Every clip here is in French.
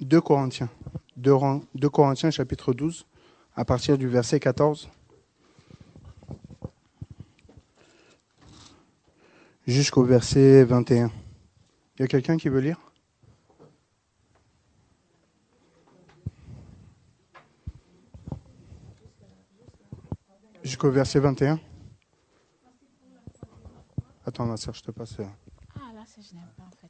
2 Corinthiens. 2 Corinthiens chapitre 12, à partir du verset 14 jusqu'au verset 21. Il y a quelqu'un qui veut lire? Jusqu'au verset 21. Attends, ma soeur, je te passe. Ah, là, je n'aime pas, en fait.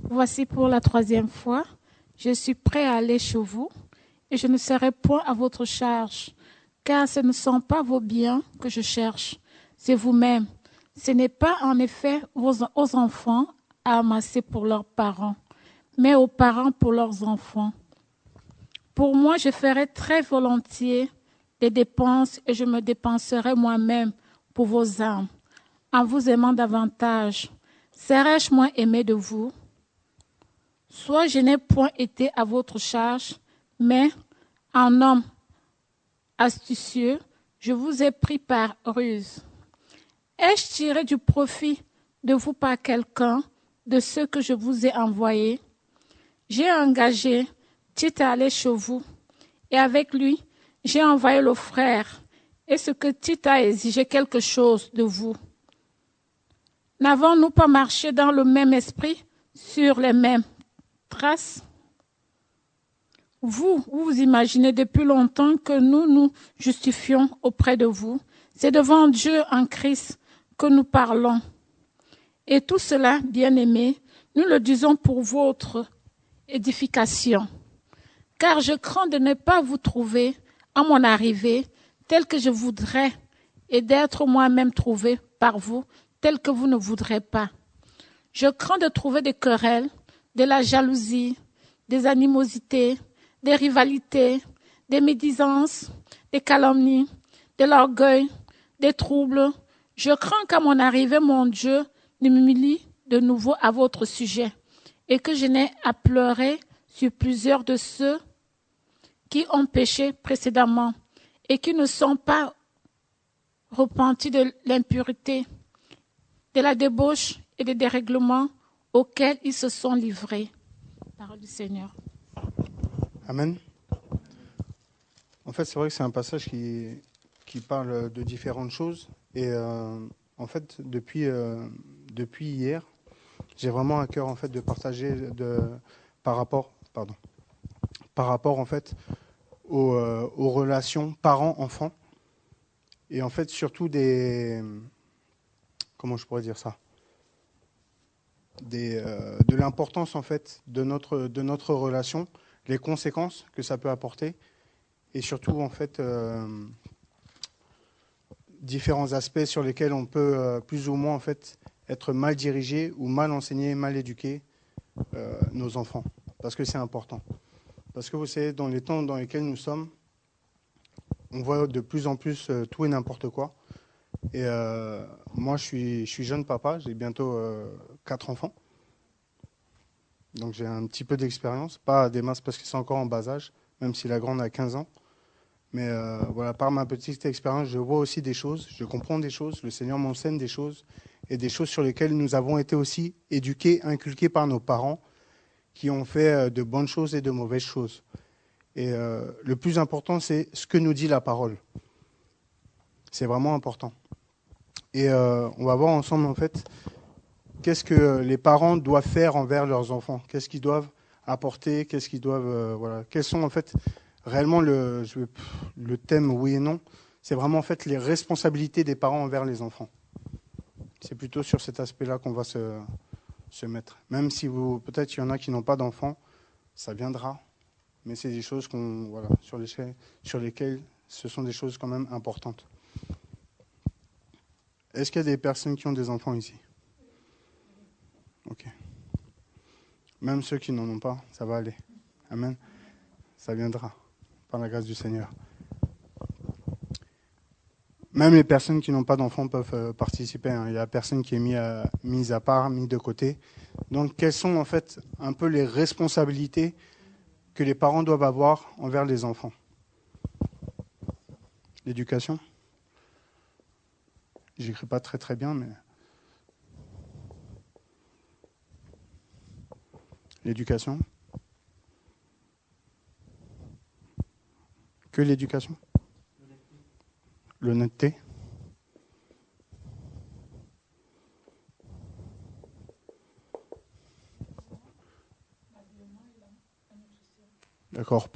Voici pour la 3e fois. Je suis prêt à aller chez vous et je ne serai point à votre charge, car ce ne sont pas vos biens que je cherche, c'est vous-même. Ce n'est pas en effet aux enfants à amasser pour leurs parents, mais aux parents pour leurs enfants. Pour moi, je ferai très volontiers des dépenses et je me dépenserai moi-même pour vos âmes, en vous aimant davantage. Serais-je moins aimé de vous? Soit je n'ai point été à votre charge, mais en homme astucieux, je vous ai pris par ruse. Ai-je tiré du profit de vous par quelqu'un de ceux que je vous ai envoyés? J'ai engagé Tite à aller chez vous, et avec lui, j'ai envoyé le frère. Est-ce que Tite a exigé quelque chose de vous? N'avons-nous pas marché dans le même esprit, sur les mêmes traces? Vous imaginez depuis longtemps que nous nous justifions auprès de vous. C'est devant Dieu en Christ que nous parlons. Et tout cela, bien-aimés, nous le disons pour votre édification. Car je crains de ne pas vous trouver, à mon arrivée, tel que je voudrais, et d'être moi-même trouvé par vous, tel que vous ne voudrez pas. Je crains de trouver des querelles, de la jalousie, des animosités, des rivalités, des médisances, des calomnies, de l'orgueil, des troubles. Je crains qu'à mon arrivée, mon Dieu ne m'humilie de nouveau à votre sujet et que je n'ai à pleurer sur plusieurs de ceux qui ont péché précédemment et qui ne sont pas repentis de l'impureté, de la débauche et des dérèglements auxquels ils se sont livrés. Parole du Seigneur. Amen. En fait, c'est vrai que c'est un passage qui parle de différentes choses. Et en fait, depuis hier, j'ai vraiment à cœur en fait de partager par rapport en fait aux relations parents-enfants. Et en fait, surtout comment je pourrais dire ça, de l'importance en fait de notre relation, les conséquences que ça peut apporter, et surtout en fait différents aspects sur lesquels on peut plus ou moins en fait être mal dirigé ou mal enseigné, mal éduqué nos enfants, parce que c'est important. Parce que vous savez, dans les temps dans lesquels nous sommes, on voit de plus en plus tout et n'importe quoi. Et moi, je suis jeune papa, j'ai bientôt 4 enfants. Donc j'ai un petit peu d'expérience, pas des masses parce qu'ils sont encore en bas âge, même si la grande a 15 ans. Mais voilà, par ma petite expérience, je vois aussi des choses, je comprends des choses, le Seigneur m'enseigne des choses, et des choses sur lesquelles nous avons été aussi éduqués, inculqués par nos parents, qui ont fait de bonnes choses et de mauvaises choses. Et le plus important, c'est ce que nous dit la parole. C'est vraiment important. Et on va voir ensemble, en fait, qu'est-ce que les parents doivent faire envers leurs enfants, qu'est-ce qu'ils doivent apporter, qu'est-ce qu'ils doivent... voilà. Quels sont, en fait, réellement le thème, oui et non, c'est vraiment, en fait, les responsabilités des parents envers les enfants. C'est plutôt sur cet aspect-là qu'on va se mettre. Même si peut-être il y en a qui n'ont pas d'enfants, ça viendra. Mais c'est des choses voilà, sur lesquelles ce sont des choses quand même importantes. Est-ce qu'il y a des personnes qui ont des enfants ici? Ok. Même ceux qui n'en ont pas, ça va aller. Amen. Ça viendra, par la grâce du Seigneur. Même les personnes qui n'ont pas d'enfants peuvent participer. Hein. Il y a personne qui est mise à part, mis de côté. Donc, quelles sont en fait un peu les responsabilités que les parents doivent avoir envers les enfants? L'éducation. J'écris pas très très bien, mais L'éducation. Que l'éducation. L'honnêteté. D'accord.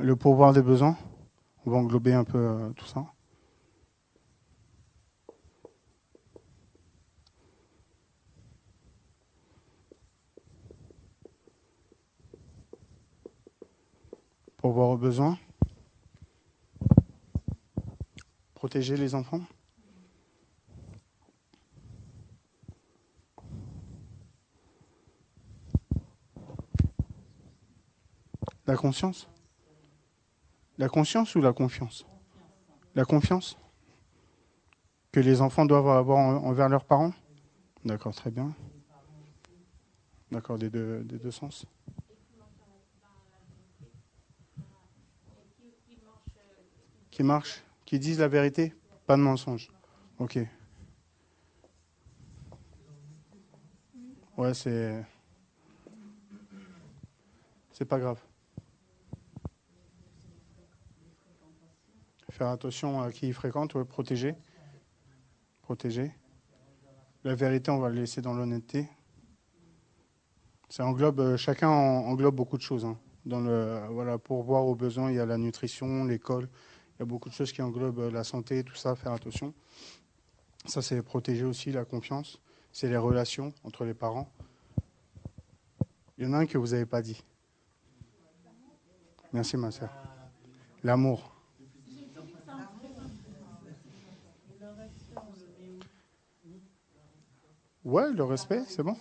Le pouvoir des besoins. On va englober un peu tout ça. Pourvoir aux besoins. Protéger les enfants. La conscience. La conscience ou la confiance? La confiance que les enfants doivent avoir envers leurs parents. D'accord, très bien. D'accord, des deux sens. Qui marchent, qui disent la vérité, pas de mensonge. Ok. Ouais, c'est pas grave. Faire attention à qui ils fréquentent, ouais, protéger. Protéger. La vérité, on va le laisser dans l'honnêteté. Ça englobe, chacun englobe beaucoup de choses. Hein. Voilà, pour voir aux besoins, il y a la nutrition, l'école. Il y a beaucoup de choses qui englobent la santé, tout ça, faire attention. Ça, c'est protéger aussi la confiance. C'est les relations entre les parents. Il y en a un que vous n'avez pas dit. Merci, ma sœur. L'amour. Ouais, le respect, c'est bon.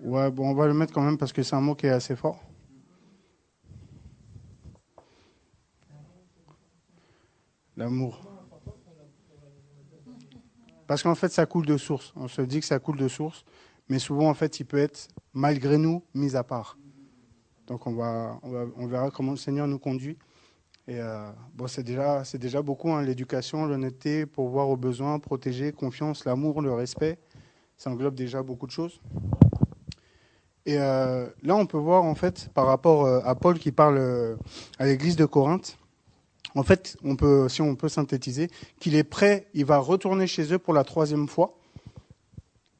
Ouais, bon, on va le mettre quand même parce que c'est un mot qui est assez fort. L'amour. Parce qu'en fait, ça coule de source. On se dit que ça coule de source, mais souvent, en fait, il peut être, malgré nous, mis à part. Donc, on verra comment le Seigneur nous conduit. Et bon, c'est déjà beaucoup, hein, l'éducation, l'honnêteté, pourvoir aux besoins, protéger, confiance, l'amour, le respect. Ça englobe déjà beaucoup de choses. Et là, on peut voir, en fait, par rapport à Paul qui parle à l'église de Corinthe, en fait, si on peut synthétiser, qu'il est prêt, il va retourner chez eux pour la 3e fois,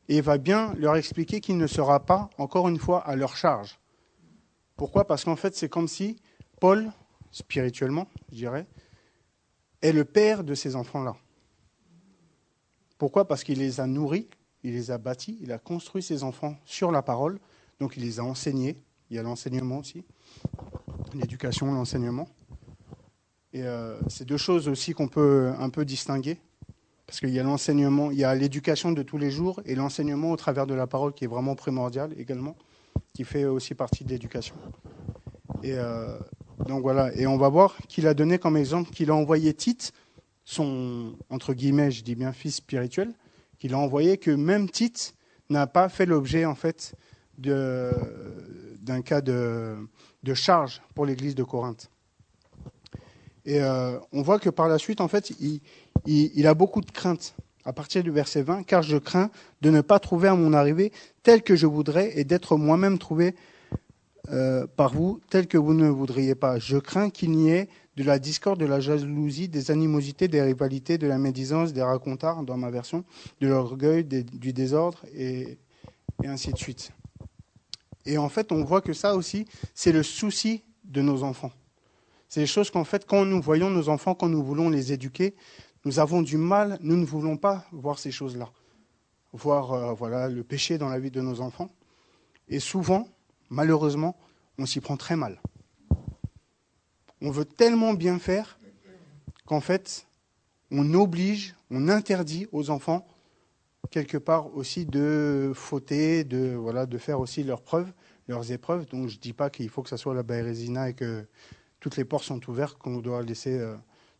et il va bien leur expliquer qu'il ne sera pas, encore une fois, à leur charge. Pourquoi ? Parce qu'en fait, c'est comme si Paul, spirituellement, je dirais, est le père de ces enfants-là. Pourquoi ? Parce qu'il les a nourris, il les a bâtis, il a construit ces enfants sur la parole, donc il les a enseignés. Il y a l'enseignement aussi, l'éducation, l'enseignement. Et c'est deux choses aussi qu'on peut un peu distinguer, parce qu'il y a l'enseignement, il y a l'éducation de tous les jours et l'enseignement au travers de la parole qui est vraiment primordial également, qui fait aussi partie de l'éducation. Et donc voilà, et on va voir qu'il a donné comme exemple qu'il a envoyé Tite, son, entre guillemets, je dis bien fils spirituel, qu'il a envoyé, que même Tite n'a pas fait l'objet en fait d'un cas de charge pour l'église de Corinthe. Et on voit que par la suite, en fait, il a beaucoup de crainte. À partir du verset 20, « Car je crains de ne pas trouver à mon arrivée tel que je voudrais et d'être moi-même trouvé par vous tel que vous ne voudriez pas. Je crains qu'il n'y ait de la discorde, de la jalousie, des animosités, des rivalités, de la médisance, des racontards, dans ma version, de l'orgueil, du désordre, et ainsi de suite. » Et en fait, on voit que ça aussi, c'est le souci de nos enfants. C'est des choses qu'en fait, quand nous voyons nos enfants, quand nous voulons les éduquer, nous avons du mal, nous ne voulons pas voir ces choses-là. Voir voilà, le péché dans la vie de nos enfants. Et souvent, malheureusement, on s'y prend très mal. On veut tellement bien faire qu'en fait, on oblige, on interdit aux enfants, quelque part aussi, de fauter, de faire aussi leurs épreuves. Donc je ne dis pas qu'il faut que ça soit la bérésina et que toutes les portes sont ouvertes, qu'on doit laisser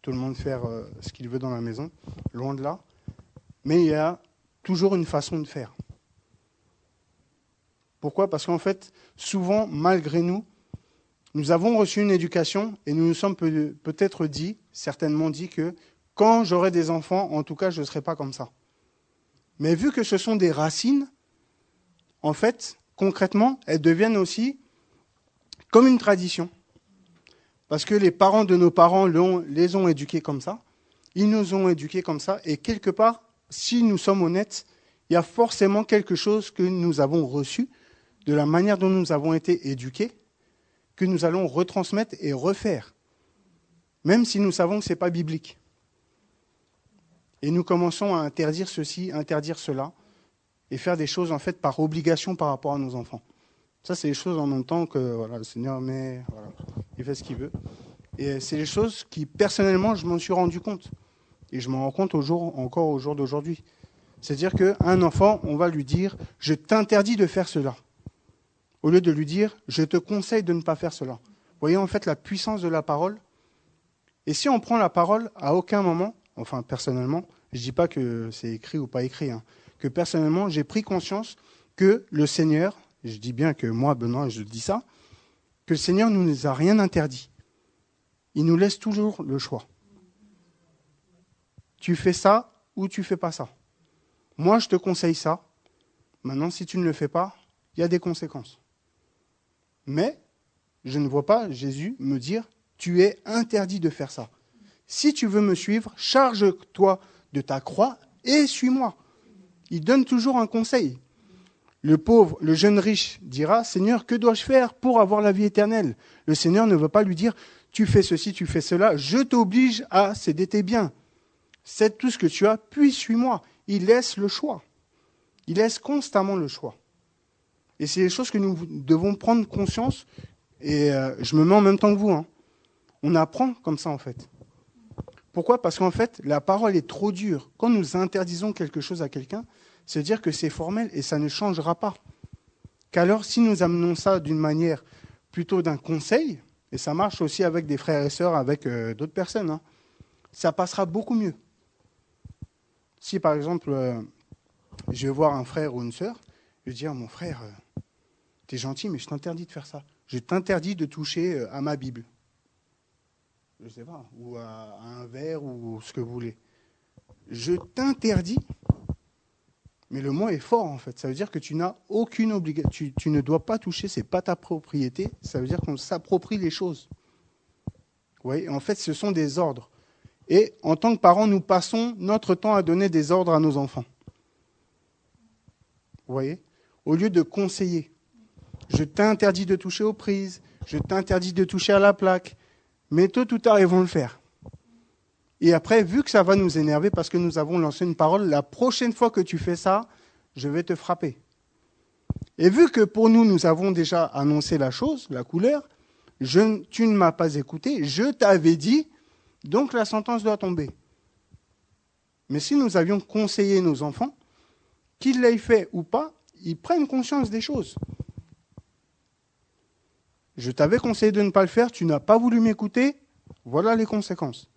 tout le monde faire ce qu'il veut dans la maison. Loin de là. Mais il y a toujours une façon de faire. Pourquoi ? Parce qu'en fait, souvent, malgré nous, nous avons reçu une éducation et nous nous sommes peut-être certainement dit que quand j'aurai des enfants, en tout cas, je ne serai pas comme ça. Mais vu que ce sont des racines, en fait, concrètement, elles deviennent aussi comme une tradition. Parce que les parents de nos parents les ont éduqués comme ça. Ils nous ont éduqués comme ça. Et quelque part, si nous sommes honnêtes, il y a forcément quelque chose que nous avons reçu de la manière dont nous avons été éduqués, que nous allons retransmettre et refaire. Même si nous savons que ce n'est pas biblique. Et nous commençons à interdire ceci, interdire cela, et faire des choses en fait par obligation par rapport à nos enfants. Ça, c'est les choses en même temps que voilà, le Seigneur met, voilà, il fait ce qu'il veut. Et c'est les choses qui, personnellement, je m'en suis rendu compte. Et je m'en rends compte encore au jour d'aujourd'hui. C'est-à-dire qu'à un enfant, on va lui dire « je t'interdis de faire cela ». Au lieu de lui dire « je te conseille de ne pas faire cela ». Vous voyez en fait la puissance de la parole. Et si on prend la parole, à aucun moment, enfin personnellement, je ne dis pas que c'est écrit ou pas écrit, que personnellement, j'ai pris conscience que le Seigneur, je dis bien que moi, Benoît, je dis ça, que le Seigneur ne nous a rien interdit. Il nous laisse toujours le choix. Tu fais ça ou tu fais pas ça. Moi, je te conseille ça. Maintenant, si tu ne le fais pas, il y a des conséquences. Mais je ne vois pas Jésus me dire « tu es interdit de faire ça ». Si tu veux me suivre, charge-toi de ta croix et suis-moi. Il donne toujours un conseil. Le pauvre, le jeune riche dira « Seigneur, que dois-je faire pour avoir la vie éternelle ?» Le Seigneur ne veut pas lui dire « tu fais ceci, tu fais cela, je t'oblige à céder tes biens. Cède tout ce que tu as, puis suis-moi. » Il laisse le choix. Il laisse constamment le choix. Et c'est des choses que nous devons prendre conscience. Et je me mets en même temps que vous. On apprend comme ça, en fait. Pourquoi ? Parce qu'en fait, la parole est trop dure. Quand nous interdisons quelque chose à quelqu'un, c'est dire que c'est formel et ça ne changera pas. Qu'alors, si nous amenons ça d'une manière plutôt d'un conseil, et ça marche aussi avec des frères et sœurs, avec d'autres personnes, ça passera beaucoup mieux. Si, par exemple, je vais voir un frère ou une sœur, je vais dire, mon frère, t'es gentil, mais je t'interdis de faire ça. Je t'interdis de toucher à ma Bible. Je ne sais pas, ou à un verre, ou ce que vous voulez. Je t'interdis, mais le mot est fort, en fait. Ça veut dire que tu n'as aucune obligation. Tu ne dois pas toucher, ce n'est pas ta propriété. Ça veut dire qu'on s'approprie les choses. Oui, en fait, ce sont des ordres. Et en tant que parents, nous passons notre temps à donner des ordres à nos enfants. Vous voyez ? Au lieu de conseiller. Je t'interdis de toucher aux prises, je t'interdis de toucher à la plaque, mais tôt ou tard, ils vont le faire. Et après, vu que ça va nous énerver parce que nous avons lancé une parole, la prochaine fois que tu fais ça, je vais te frapper. Et vu que pour nous, nous avons déjà annoncé la chose, la couleur, tu ne m'as pas écouté, je t'avais dit, donc la sentence doit tomber. Mais si nous avions conseillé nos enfants, qu'ils l'aient fait ou pas, ils prennent conscience des choses. Je t'avais conseillé de ne pas le faire, tu n'as pas voulu m'écouter, voilà les conséquences.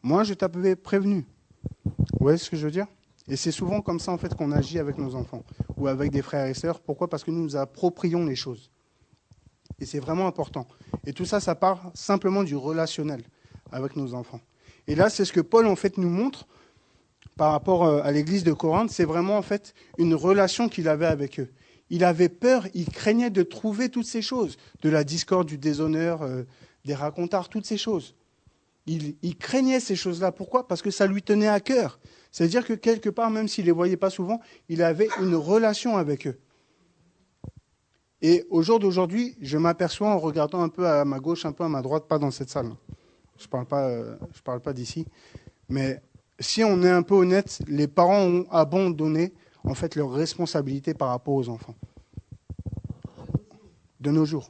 Moi, je t'avais prévenu. Vous voyez ce que je veux dire ? Et c'est souvent comme ça en fait qu'on agit avec nos enfants ou avec des frères et sœurs. Pourquoi ? Parce que nous nous approprions les choses. Et c'est vraiment important. Et tout ça, ça part simplement du relationnel avec nos enfants. Et là, c'est ce que Paul en fait nous montre par rapport à l'église de Corinthe. C'est vraiment en fait une relation qu'il avait avec eux. Il avait peur, il craignait de trouver toutes ces choses, de la discorde, du déshonneur, des racontards, toutes ces choses. Il craignait ces choses-là. Pourquoi ? Parce que ça lui tenait à cœur. C'est-à-dire que quelque part, même s'il ne les voyait pas souvent, il avait une relation avec eux. Et au jour d'aujourd'hui, je m'aperçois en regardant un peu à ma gauche, un peu à ma droite, pas dans cette salle. Je ne parle pas d'ici. Mais si on est un peu honnête, les parents ont abandonné en fait leurs responsabilités par rapport aux enfants. De nos jours.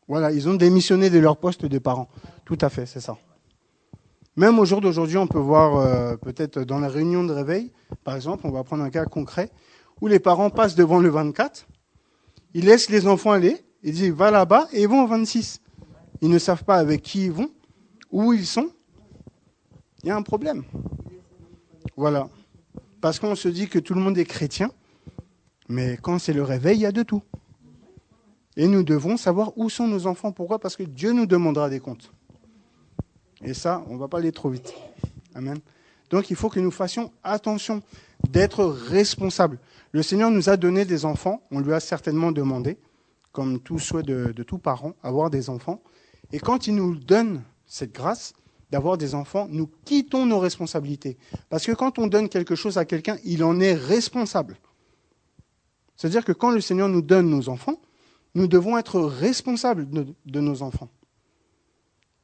Voilà, ils ont démissionné de leur poste de parents. Tout à fait, c'est ça. Même au jour d'aujourd'hui, on peut voir peut-être dans la réunion de réveil, par exemple, on va prendre un cas concret, où les parents passent devant le 24, ils laissent les enfants aller, ils disent va là-bas et ils vont au 26. Ils ne savent pas avec qui ils vont, où ils sont. Il y a un problème. Voilà. Parce qu'on se dit que tout le monde est chrétien, mais quand c'est le réveil, il y a de tout. Et nous devons savoir où sont nos enfants. Pourquoi ? Parce que Dieu nous demandera des comptes. Et ça, on ne va pas aller trop vite. Amen. Donc il faut que nous fassions attention d'être responsables. Le Seigneur nous a donné des enfants, on lui a certainement demandé, comme tout souhait de tout parent, avoir des enfants. Et quand il nous donne cette grâce d'avoir des enfants, nous quittons nos responsabilités. Parce que quand on donne quelque chose à quelqu'un, il en est responsable. C'est-à-dire que quand le Seigneur nous donne nos enfants, nous devons être responsables de nos enfants.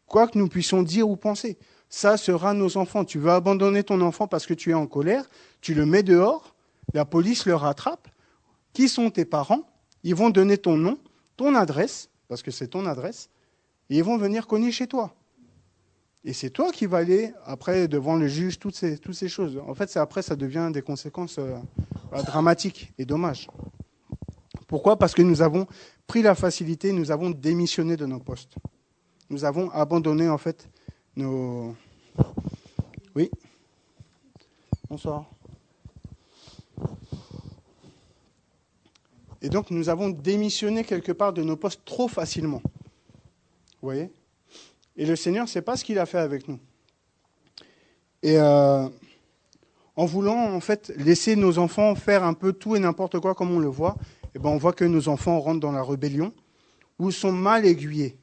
Quoi que nous puissions dire ou penser, ça sera nos enfants. Tu veux abandonner ton enfant parce que tu es en colère, tu le mets dehors, la police le rattrape. Qui sont tes parents? Ils vont donner ton nom, ton adresse, parce que c'est ton adresse, et ils vont venir cogner chez toi. Et c'est toi qui vas aller, après, devant le juge, toutes ces choses. En fait, après, ça devient des conséquences dramatiques et dommages. Pourquoi? Parce que nous avons pris la facilité, nous avons démissionné de nos postes. Nous avons abandonné, en fait, nos... Oui. Bonsoir. Et donc, nous avons démissionné quelque part de nos postes trop facilement. Vous voyez? Et le Seigneur, ce n'est pas ce qu'il a fait avec nous. Et en voulant, en fait, laisser nos enfants faire un peu tout et n'importe quoi comme on le voit, eh ben, on voit que nos enfants rentrent dans la rébellion ou sont mal aiguillés.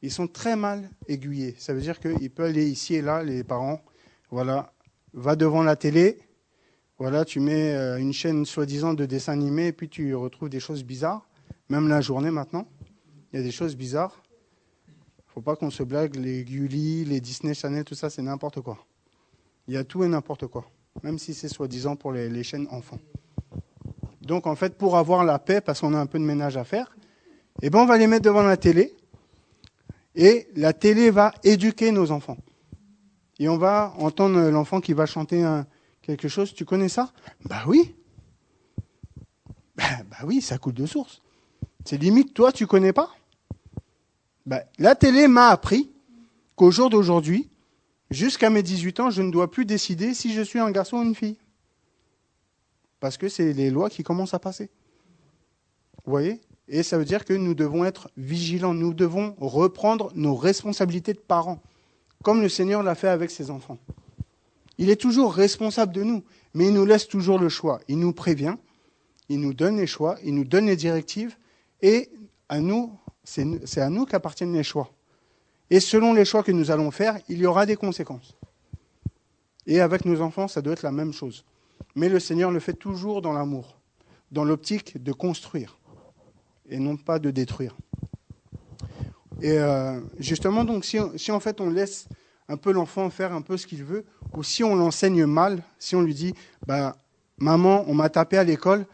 Ils sont très mal aiguillés. Ça veut dire qu'ils peuvent aller ici et là, les parents, voilà, va devant la télé, voilà, tu mets une chaîne soi-disant de dessins animés et puis tu retrouves des choses bizarres. Même la journée maintenant, il y a des choses bizarres. Il ne faut pas qu'on se blague, les Gulli, les Disney Channel, tout ça, c'est n'importe quoi. Il y a tout et n'importe quoi, même si c'est soi-disant pour les chaînes enfants. Donc en fait, pour avoir la paix, parce qu'on a un peu de ménage à faire, eh ben, on va les mettre devant la télé et la télé va éduquer nos enfants. Et on va entendre l'enfant qui va chanter quelque chose. Tu connais ça? Bah oui. Bah oui, ça coule de source. C'est limite, toi, tu connais pas? Bah, la télé m'a appris qu'au jour d'aujourd'hui, jusqu'à mes 18 ans, je ne dois plus décider si je suis un garçon ou une fille. Parce que c'est les lois qui commencent à passer. Vous voyez? Et ça veut dire que nous devons être vigilants. Nous devons reprendre nos responsabilités de parents, comme le Seigneur l'a fait avec ses enfants. Il est toujours responsable de nous, mais il nous laisse toujours le choix. Il nous prévient, il nous donne les choix, il nous donne les directives, et à nous, c'est à nous qu'appartiennent les choix. Et selon les choix que nous allons faire, il y aura des conséquences. Et avec nos enfants, ça doit être la même chose. Mais le Seigneur le fait toujours dans l'amour, dans l'optique de construire, et non pas de détruire. Et justement, donc, si en fait on laisse un peu l'enfant faire un peu ce qu'il veut, ou si on l'enseigne mal, si on lui dit bah, « Maman, on m'a tapé à l'école »,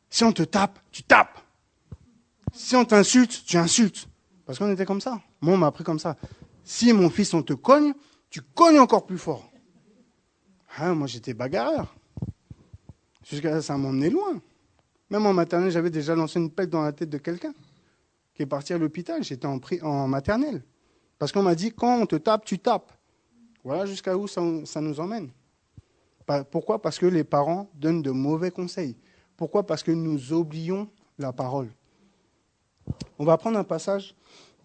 si on te tape, tu tapes. Si on t'insulte, tu insultes. Parce qu'on était comme ça. Moi, on m'a appris comme ça. Si mon fils, on te cogne, tu cognes encore plus fort. Ah, moi, j'étais bagarreur. Jusqu'à là, ça m'emmenait loin. Même en maternelle, j'avais déjà lancé une pelle dans la tête de quelqu'un qui est parti à l'hôpital. J'étais en maternelle. Parce qu'on m'a dit, quand on te tape, tu tapes. Voilà jusqu'à où ça nous emmène. Pourquoi? Parce que les parents donnent de mauvais conseils. Pourquoi? Parce que nous oublions la parole. On va prendre un passage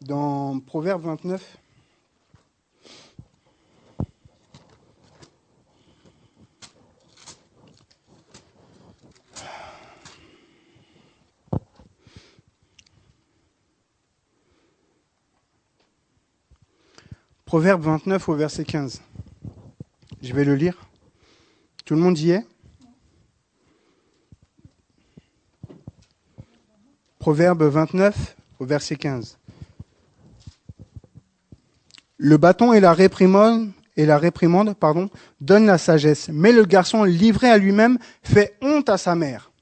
dans Proverbe 29. Proverbe 29 au verset 15. Je vais le lire. Tout le monde y est? Proverbe 29 au verset 15. Le bâton et la réprimande, donnent la sagesse, mais le garçon livré à lui-même fait honte à sa mère.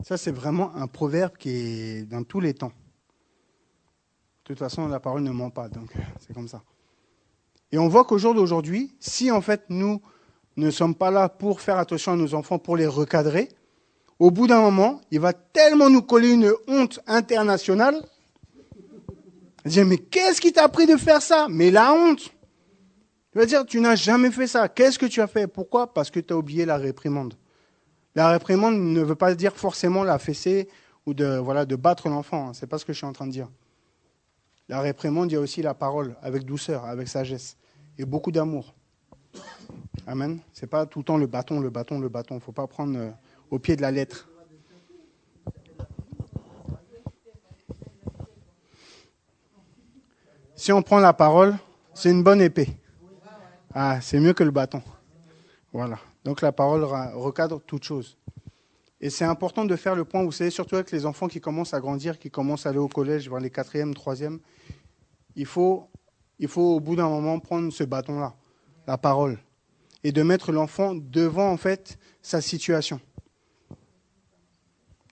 Ça, c'est vraiment un proverbe qui est dans tous les temps. De toute façon, la parole ne ment pas, donc c'est comme ça. Et on voit qu'au jour d'aujourd'hui, si en fait nous ne sommes pas là pour faire attention à nos enfants, pour les recadrer, au bout d'un moment, il va tellement nous coller une honte internationale. Dire, mais qu'est-ce qui t'a appris de faire ça? Mais la honte. Tu vas dire, tu n'as jamais fait ça. Qu'est-ce que tu as fait? Pourquoi? Parce que tu as oublié la réprimande. La réprimande ne veut pas dire forcément la fesser ou de battre l'enfant. Ce n'est pas ce que je suis en train de dire. La réprimande, il y a aussi la parole, avec douceur, avec sagesse, et beaucoup d'amour. Amen. C'est pas tout le temps le bâton. Il ne faut pas prendre au pied de la lettre. Si on prend la parole, c'est une bonne épée. Ah, c'est mieux que le bâton. Voilà. Donc la parole recadre toute chose. Et c'est important de faire le point, vous savez, surtout avec les enfants qui commencent à grandir, qui commencent à aller au collège, vers les 4e, 3e. Il faut au bout d'un moment prendre ce bâton-là, la parole, et de mettre l'enfant devant, en fait, sa situation.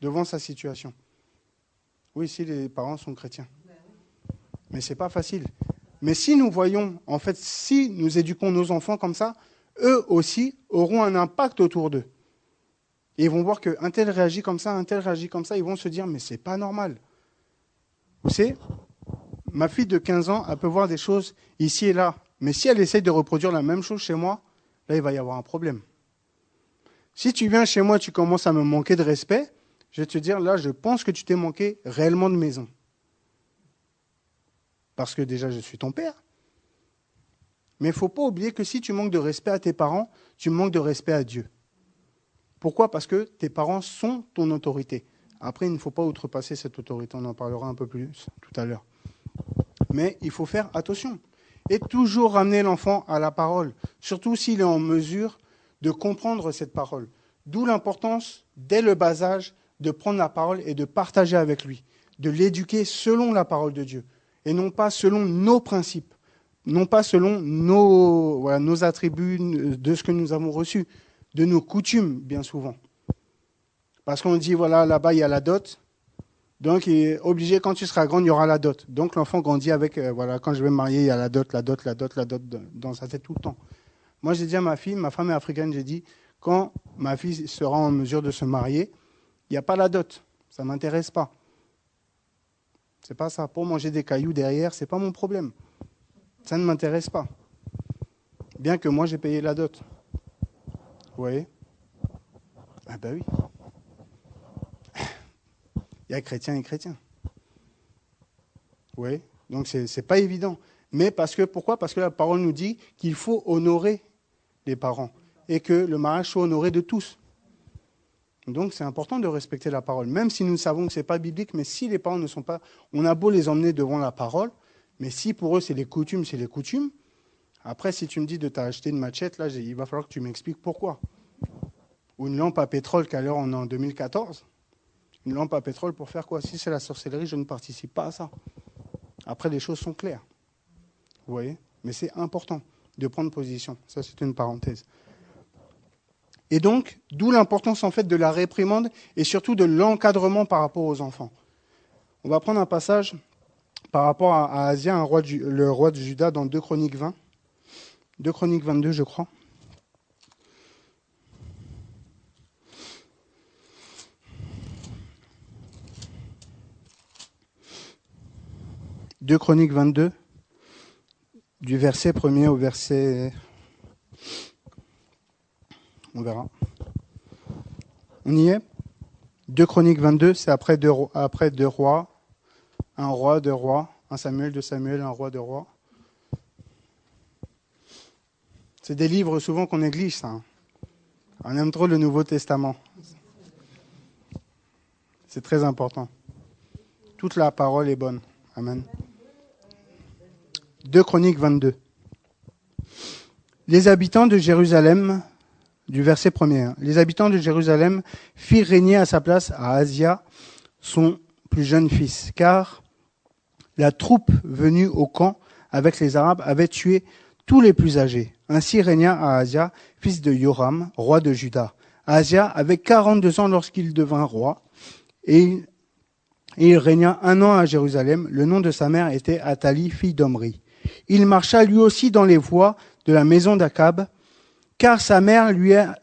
Devant sa situation. Oui, si les parents sont chrétiens. Mais ce n'est pas facile. Mais si nous voyons, en fait, si nous éduquons nos enfants comme ça, eux aussi auront un impact autour d'eux. Et ils vont voir qu'un tel réagit comme ça, un tel réagit comme ça, ils vont se dire, mais c'est pas normal. Vous savez, ma fille de 15 ans, elle peut voir des choses ici et là. Mais si elle essaye de reproduire la même chose chez moi, là, il va y avoir un problème. Si tu viens chez moi, tu commences à me manquer de respect, je vais te dire, là, je pense que tu t'es manqué réellement de maison. Parce que déjà, je suis ton père. Mais il ne faut pas oublier que si tu manques de respect à tes parents, tu manques de respect à Dieu. Pourquoi ? Parce que tes parents sont ton autorité. Après, il ne faut pas outrepasser cette autorité. On en parlera un peu plus tout à l'heure. Mais il faut faire attention. Et toujours ramener l'enfant à la parole. Surtout s'il est en mesure de comprendre cette parole. D'où l'importance, dès le bas âge, de prendre la parole et de partager avec lui. De l'éduquer selon la parole de Dieu. Et non pas selon nos principes. Non pas selon nos attributs de ce que nous avons reçu. De nos coutumes, bien souvent. Parce qu'on dit, voilà, là-bas, il y a la dot. Donc, il est obligé, quand tu seras grand, il y aura la dot. Donc, l'enfant grandit avec, voilà, quand je vais me marier, il y a la dot dans sa tête tout le temps. Moi, j'ai dit à ma fille, ma femme est africaine, j'ai dit, quand ma fille sera en mesure de se marier, il n'y a pas la dot. Ça ne m'intéresse pas. C'est pas ça. Pour manger des cailloux derrière, c'est pas mon problème. Ça ne m'intéresse pas. Bien que moi, j'ai payé la dot. Vous voyez ? Ah ben oui. Il y a chrétiens et chrétiens. Oui, donc c'est pas évident. Mais pourquoi ? Parce que la parole nous dit qu'il faut honorer les parents et que le mariage soit honoré de tous. Donc c'est important de respecter la parole, même si nous savons que ce n'est pas biblique, mais si les parents ne sont pas... On a beau les emmener devant la parole, mais si pour eux c'est les coutumes, c'est les coutumes. Après, si tu me dis de t'acheter une machette, là, il va falloir que tu m'expliques pourquoi. Ou une lampe à pétrole qu'à l'heure on est en 2014. Une lampe à pétrole pour faire quoi ? Si c'est la sorcellerie, je ne participe pas à ça. Après, les choses sont claires. Vous voyez ? Mais c'est important de prendre position. Ça, c'est une parenthèse. Et donc, d'où l'importance en fait de la réprimande et surtout de l'encadrement par rapport aux enfants. On va prendre un passage par rapport à Asia, le roi de Juda, dans 2 Chroniques 20. 2 Chroniques 22, je crois. « 2 Chroniques 22, du verset 1er au verset... On verra. On y est ? 2 Chroniques 22, c'est après deux rois, un roi, deux rois, un Samuel, deux Samuel, un roi, deux rois. C'est des livres souvent qu'on néglige, ça. On aime trop le Nouveau Testament. C'est très important. Toute la parole est bonne. Amen. 2 Chroniques 22. Les habitants de Jérusalem, du verset 1er, les habitants de Jérusalem firent régner à sa place à Asia son plus jeune fils, car la troupe venue au camp avec les Arabes avait tué tous les plus âgés. Ainsi régna à Asia, fils de Joram, roi de Juda. Asia avait 42 ans lorsqu'il devint roi, et il régna 1 an à Jérusalem. Le nom de sa mère était Athalie, fille d'Omri. Il marcha lui aussi dans les voies de la maison d'Akab, car sa mère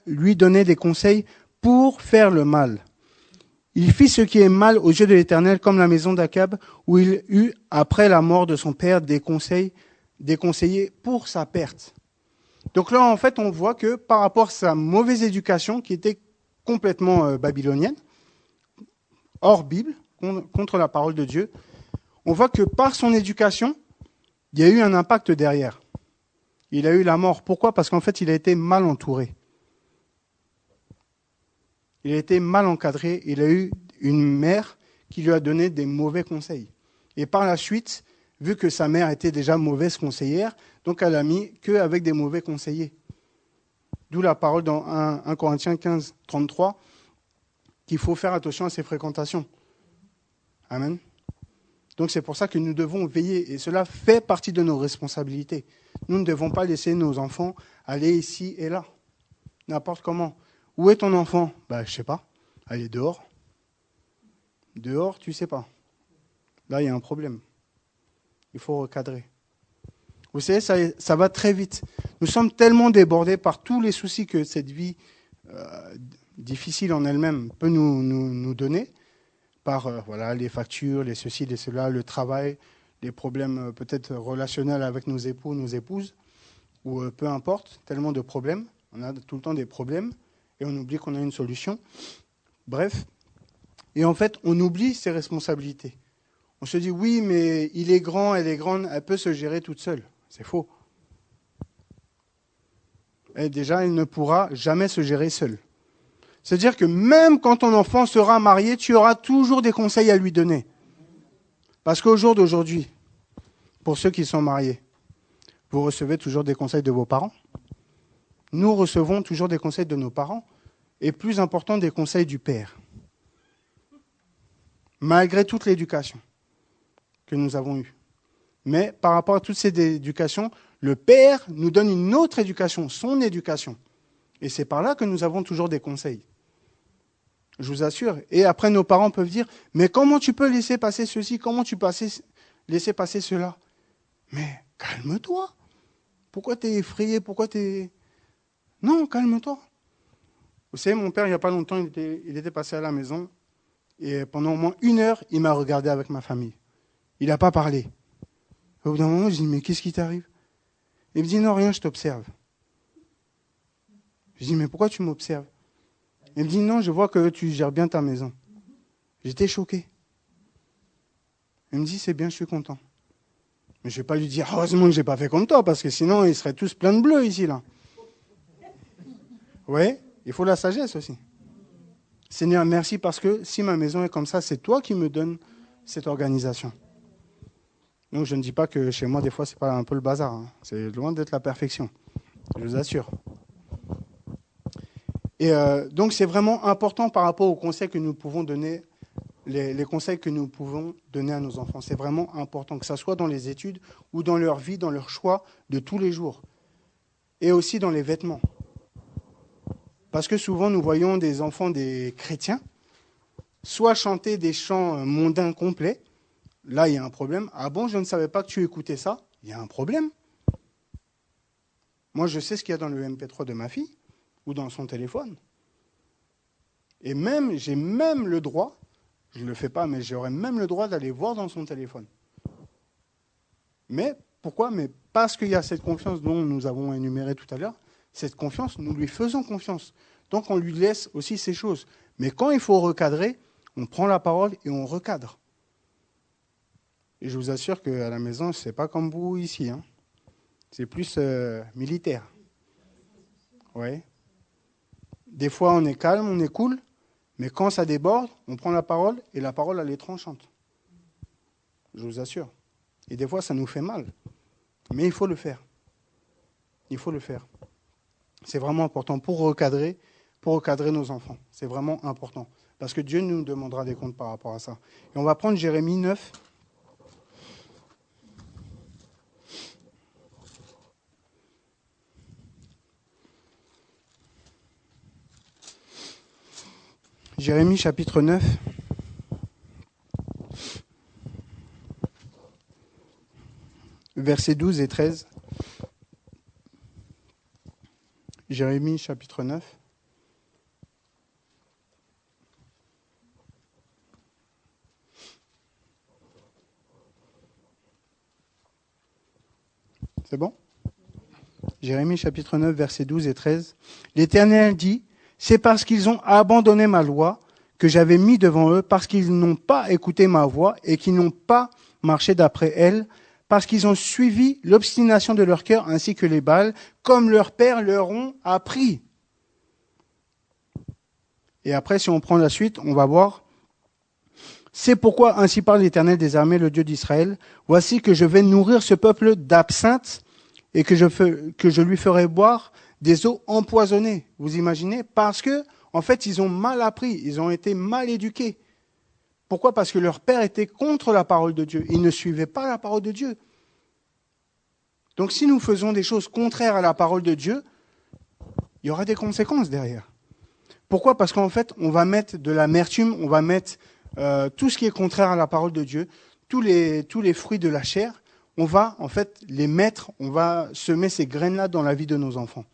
lui donnait des conseils pour faire le mal. Il fit ce qui est mal aux yeux de l'Éternel, comme la maison d'Akab, où il eut, après la mort de son père, des conseillers pour sa perte. Donc là, en fait, on voit que par rapport à sa mauvaise éducation, qui était complètement babylonienne, hors Bible, contre la parole de Dieu, on voit que par son éducation, il y a eu un impact derrière. Il a eu la mort. Pourquoi? Parce qu'en fait, il a été mal entouré. Il a été mal encadré. Il a eu une mère qui lui a donné des mauvais conseils. Et par la suite, vu que sa mère était déjà mauvaise conseillère, donc elle a mis qu'avec des mauvais conseillers. D'où la parole dans 1 Corinthiens 15, 33, qu'il faut faire attention à ses fréquentations. Amen. Donc c'est pour ça que nous devons veiller, et cela fait partie de nos responsabilités. Nous ne devons pas laisser nos enfants aller ici et là, n'importe comment. Où est ton enfant? Je ne sais pas. Elle est dehors. Dehors, tu ne sais pas. Là, il y a un problème. Il faut recadrer. Vous savez, ça va très vite. Nous sommes tellement débordés par tous les soucis que cette vie difficile en elle-même peut nous donner, par les factures, les ceci, les cela, le travail, les problèmes peut-être relationnels avec nos époux, nos épouses, ou peu importe, tellement de problèmes. On a tout le temps des problèmes et on oublie qu'on a une solution. Bref. Et en fait, on oublie ses responsabilités. On se dit, oui, mais il est grand, elle est grande, elle peut se gérer toute seule. C'est faux. Et déjà, elle ne pourra jamais se gérer seule. C'est-à-dire que même quand ton enfant sera marié, tu auras toujours des conseils à lui donner. Parce qu'au jour d'aujourd'hui, pour ceux qui sont mariés, vous recevez toujours des conseils de vos parents. Nous recevons toujours des conseils de nos parents. Et plus important, des conseils du père. Malgré toute l'éducation que nous avons eue. Mais par rapport à toutes ces éducations, le père nous donne une autre éducation, son éducation. Et c'est par là que nous avons toujours des conseils. Je vous assure. Et après, nos parents peuvent dire, mais comment tu peux laisser passer ceci? Comment tu peux laisser passer cela? Mais calme-toi. Pourquoi tu es effrayé? Pourquoi tu es... Non, calme-toi. Vous savez, mon père, il n'y a pas longtemps, il était passé à la maison. Et pendant au moins 1 heure, il m'a regardé avec ma famille. Il n'a pas parlé. Au bout d'un moment, je dis, mais qu'est-ce qui t'arrive? Il me dit, non, rien, je t'observe. Je dis, mais pourquoi tu m'observes? Il me dit, non, je vois que tu gères bien ta maison. J'étais choqué. Il me dit, c'est bien, je suis content. Mais je ne vais pas lui dire, heureusement que je n'ai pas fait comme toi, parce que sinon, ils seraient tous pleins de bleu ici, là. Oui, il faut la sagesse aussi. Seigneur, merci, parce que si ma maison est comme ça, c'est toi qui me donnes cette organisation. Donc je ne dis pas que chez moi, des fois, c'est pas un peu le bazar. Hein. C'est loin d'être la perfection, je vous assure. Et donc c'est vraiment important par rapport aux conseils que nous pouvons donner, les conseils que nous pouvons donner à nos enfants. C'est vraiment important, que ce soit dans les études ou dans leur vie, dans leur choix de tous les jours. Et aussi dans les vêtements. Parce que souvent, nous voyons des enfants des chrétiens soit chanter des chants mondains complets. Là, il y a un problème. Ah bon, je ne savais pas que tu écoutais ça. Il y a un problème. Moi, je sais ce qu'il y a dans le MP3 de ma fille ou dans son téléphone. Et même, j'ai même le droit, je ne le fais pas, mais j'aurais même le droit d'aller voir dans son téléphone. Mais pourquoi? Mais parce qu'il y a cette confiance dont nous avons énuméré tout à l'heure. Cette confiance, nous lui faisons confiance. Donc, on lui laisse aussi ces choses. Mais quand il faut recadrer, on prend la parole et on recadre. Et je vous assure qu'à la maison, ce n'est pas comme vous ici. Hein. C'est plus militaire. Ouais. Des fois, on est calme, on est cool. Mais quand ça déborde, on prend la parole et la parole, elle est tranchante. Je vous assure. Et des fois, ça nous fait mal. Mais il faut le faire. Il faut le faire. C'est vraiment important pour recadrer nos enfants. C'est vraiment important. Parce que Dieu nous demandera des comptes par rapport à ça. Et on va prendre Jérémie 9. Jérémie chapitre 9. Versets 12 et 13. Jérémie chapitre 9. C'est bon? Jérémie chapitre 9, versets 12 et 13. L'Éternel dit, c'est parce qu'ils ont abandonné ma loi que j'avais mis devant eux, parce qu'ils n'ont pas écouté ma voix et qu'ils n'ont pas marché d'après elle, parce qu'ils ont suivi l'obstination de leur cœur ainsi que les Baals, comme leurs pères leur ont appris. Et après, si on prend la suite, on va voir. C'est pourquoi ainsi parle l'Éternel des armées, le Dieu d'Israël. Voici que je vais nourrir ce peuple d'absinthe et que je lui ferai boire des eaux empoisonnées. Vous imaginez? Parce que, en fait, ils ont mal appris, ils ont été mal éduqués. Pourquoi? Parce que leur père était contre la parole de Dieu. Ils ne suivaient pas la parole de Dieu. Donc si nous faisons des choses contraires à la parole de Dieu, il y aura des conséquences derrière. Pourquoi? Parce qu'en fait, on va mettre de l'amertume, on va mettre tout ce qui est contraire à la parole de Dieu, tous les fruits de la chair, on va en fait les mettre, on va semer ces graines-là dans la vie de nos enfants.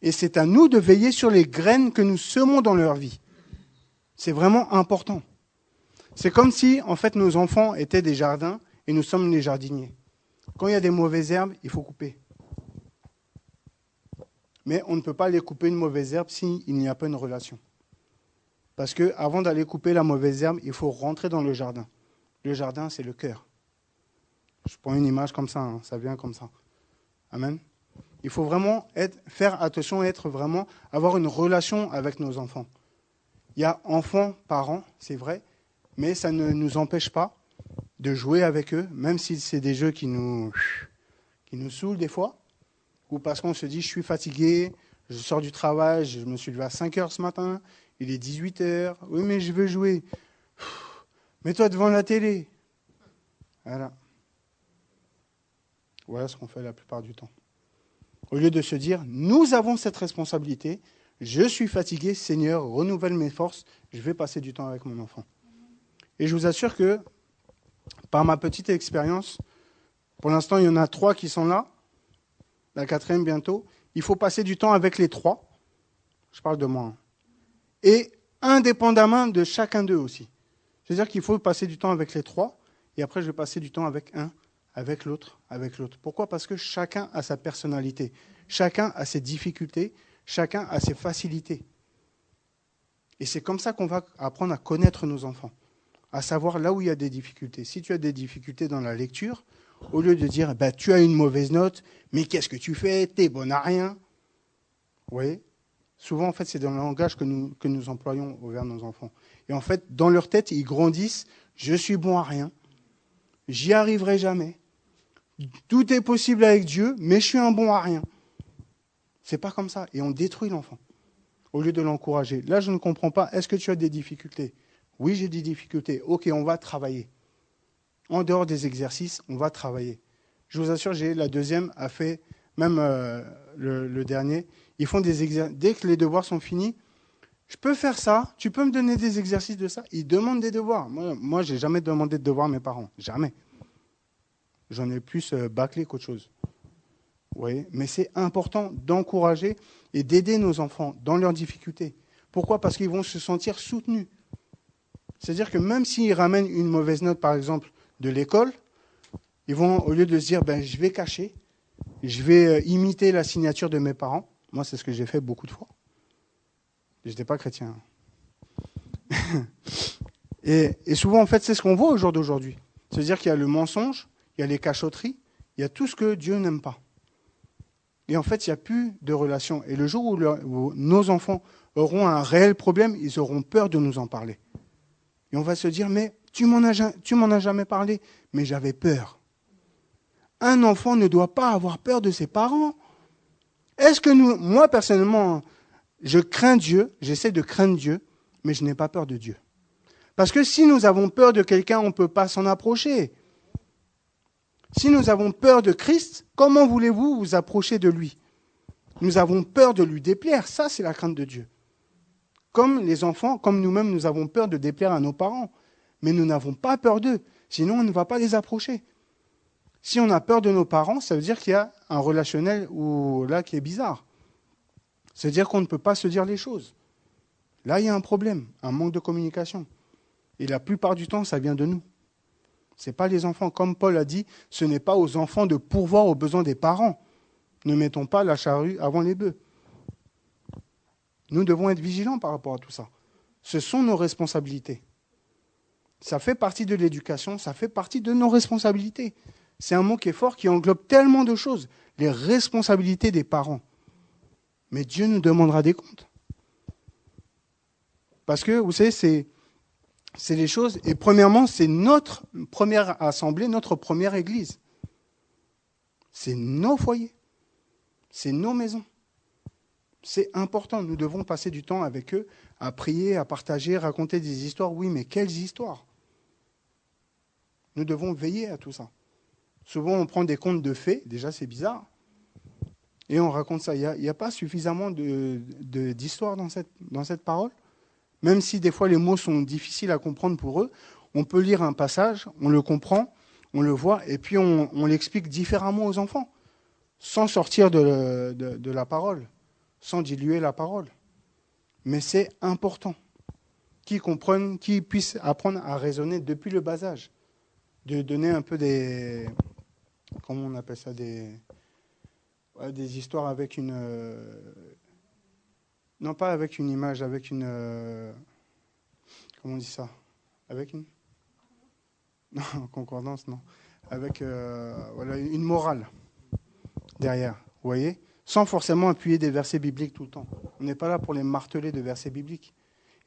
Et c'est à nous de veiller sur les graines que nous semons dans leur vie. C'est vraiment important. C'est comme si, en fait, nos enfants étaient des jardins et nous sommes les jardiniers. Quand il y a des mauvaises herbes, il faut couper. Mais on ne peut pas les couper une mauvaise herbe s'il n'y a pas une relation. Parce qu'avant d'aller couper la mauvaise herbe, il faut rentrer dans le jardin. Le jardin, c'est le cœur. Je prends une image comme ça, hein, ça vient comme ça. Amen. Il faut vraiment faire attention, avoir une relation avec nos enfants. Il y a enfants, parents, c'est vrai, mais ça ne nous empêche pas de jouer avec eux, même si c'est des jeux qui nous saoulent des fois, ou parce qu'on se dit, je suis fatigué, je sors du travail, je me suis levé à 5 heures ce matin, il est 18 heures, oui mais je veux jouer. Mets-toi devant la télé. Voilà ce qu'on fait la plupart du temps. Au lieu de se dire, nous avons cette responsabilité, je suis fatigué, Seigneur, renouvelle mes forces, je vais passer du temps avec mon enfant. Et je vous assure que, par ma petite expérience, pour l'instant, il y en a 3 qui sont là, la 4e bientôt, il faut passer du temps avec les 3, je parle de moi, et indépendamment de chacun d'eux aussi. C'est-à-dire qu'il faut passer du temps avec les 3, et après je vais passer du temps avec un, avec l'autre, avec l'autre. Pourquoi? Parce que chacun a sa personnalité, chacun a ses difficultés, chacun a ses facilités. Et c'est comme ça qu'on va apprendre à connaître nos enfants, à savoir là où il y a des difficultés. Si tu as des difficultés dans la lecture, au lieu de dire tu as une mauvaise note, mais qu'est-ce que tu fais? T'es bon à rien. Vous voyez? Souvent, en fait, c'est dans le langage que nous employons envers nos enfants. Et en fait, dans leur tête, ils grandissent, je suis bon à rien, j'y arriverai jamais. Tout est possible avec Dieu, mais je suis un bon à rien. C'est pas comme ça. Et on détruit l'enfant, au lieu de l'encourager. Là, je ne comprends pas. Est-ce que tu as des difficultés? Oui, j'ai des difficultés. Ok, on va travailler. En dehors des exercices, on va travailler. Je vous assure, la 2e a fait, même le dernier, ils font des exercices. Dès que les devoirs sont finis, je peux faire ça, tu peux me donner des exercices de ça? Ils demandent des devoirs. Moi je n'ai jamais demandé de devoirs à mes parents. Jamais. J'en ai plus bâclé qu'autre chose. Vous voyez? Mais c'est important d'encourager et d'aider nos enfants dans leurs difficultés. Pourquoi? Parce qu'ils vont se sentir soutenus. C'est-à-dire que même s'ils ramènent une mauvaise note, par exemple, de l'école, ils vont, au lieu de se dire, je vais cacher, je vais imiter la signature de mes parents. Moi, c'est ce que j'ai fait beaucoup de fois. Je n'étais pas chrétien. et souvent, en fait, c'est ce qu'on voit au jour d'aujourd'hui. C'est-à-dire qu'il y a le mensonge, il y a les cachotteries, il y a tout ce que Dieu n'aime pas. Et en fait, il n'y a plus de relation. Et le jour où nos enfants auront un réel problème, ils auront peur de nous en parler. Et on va se dire, mais tu m'en as jamais parlé. Mais j'avais peur. Un enfant ne doit pas avoir peur de ses parents. Est-ce que moi personnellement, je crains Dieu, j'essaie de craindre Dieu, mais je n'ai pas peur de Dieu. Parce que si nous avons peur de quelqu'un, on ne peut pas s'en approcher. Si nous avons peur de Christ, comment voulez-vous vous approcher de lui? Nous avons peur de lui déplaire, ça c'est la crainte de Dieu. Comme les enfants, comme nous-mêmes, nous avons peur de déplaire à nos parents. Mais nous n'avons pas peur d'eux, sinon on ne va pas les approcher. Si on a peur de nos parents, ça veut dire qu'il y a un relationnel qui est bizarre. C'est-à-dire qu'on ne peut pas se dire les choses. Là, il y a un problème, un manque de communication. Et la plupart du temps, ça vient de nous. Ce n'est pas les enfants. Comme Paul a dit, ce n'est pas aux enfants de pourvoir aux besoins des parents. Ne mettons pas la charrue avant les bœufs. Nous devons être vigilants par rapport à tout ça. Ce sont nos responsabilités. Ça fait partie de l'éducation, ça fait partie de nos responsabilités. C'est un mot qui est fort, qui englobe tellement de choses. Les responsabilités des parents. Mais Dieu nous demandera des comptes. Parce que, vous savez, c'est les choses. Et premièrement, c'est notre première assemblée, notre première église. C'est nos foyers. C'est nos maisons. C'est important. Nous devons passer du temps avec eux, à prier, à partager, raconter des histoires. Oui, mais quelles histoires? Nous devons veiller à tout ça. Souvent, on prend des contes de fées. Déjà, c'est bizarre. Et on raconte ça. Il n'y a pas suffisamment d'histoire dans cette parole. Même si des fois les mots sont difficiles à comprendre pour eux, on peut lire un passage, on le comprend, on le voit, et puis on l'explique différemment aux enfants, sans sortir de la parole, sans diluer la parole. Mais c'est important qu'ils comprennent, qu'ils puissent apprendre à raisonner depuis le bas âge, de donner un peu des... Comment on appelle ça, des histoires avec une... non, pas avec une image, avec une... comment on dit ça? Avec une... Non, concordance, non. Avec voilà, une morale derrière, vous voyez? Sans forcément appuyer des versets bibliques tout le temps. On n'est pas là pour les marteler de versets bibliques.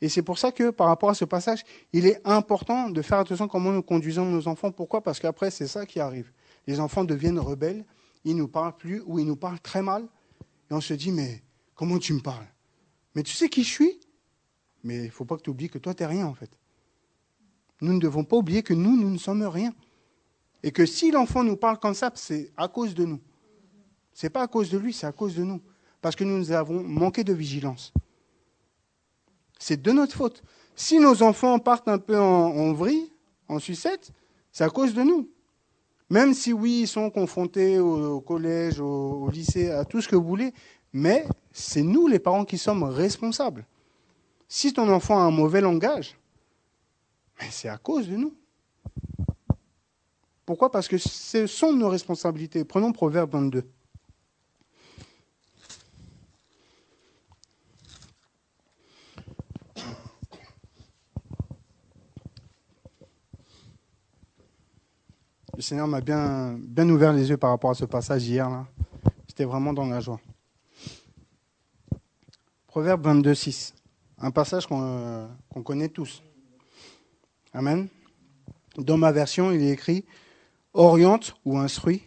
Et c'est pour ça que, par rapport à ce passage, il est important de faire attention à comment nous conduisons nos enfants. Pourquoi? Parce qu'après, c'est ça qui arrive. Les enfants deviennent rebelles, ils ne nous parlent plus, ou ils nous parlent très mal, et on se dit, mais comment tu me parles? Mais tu sais qui je suis? Mais il ne faut pas que tu oublies que toi, tu n'es rien, en fait. Nous ne devons pas oublier que nous ne sommes rien. Et que si l'enfant nous parle comme ça, c'est à cause de nous. Ce n'est pas à cause de lui, c'est à cause de nous. Parce que nous avons manqué de vigilance. C'est de notre faute. Si nos enfants partent un peu en vrille, en sucette, c'est à cause de nous. Même si, oui, ils sont confrontés au collège, au lycée, à tout ce que vous voulez, mais c'est nous, les parents, qui sommes responsables. Si ton enfant a un mauvais langage, c'est à cause de nous. Pourquoi? Parce que ce sont nos responsabilités. Prenons Proverbe 22. Le Seigneur m'a bien ouvert les yeux par rapport à ce passage hier, là. J'étais vraiment dans la joie. Proverbe 22, 6. Un passage qu'on connaît tous. Amen. Dans ma version, il est écrit « Oriente ou instruit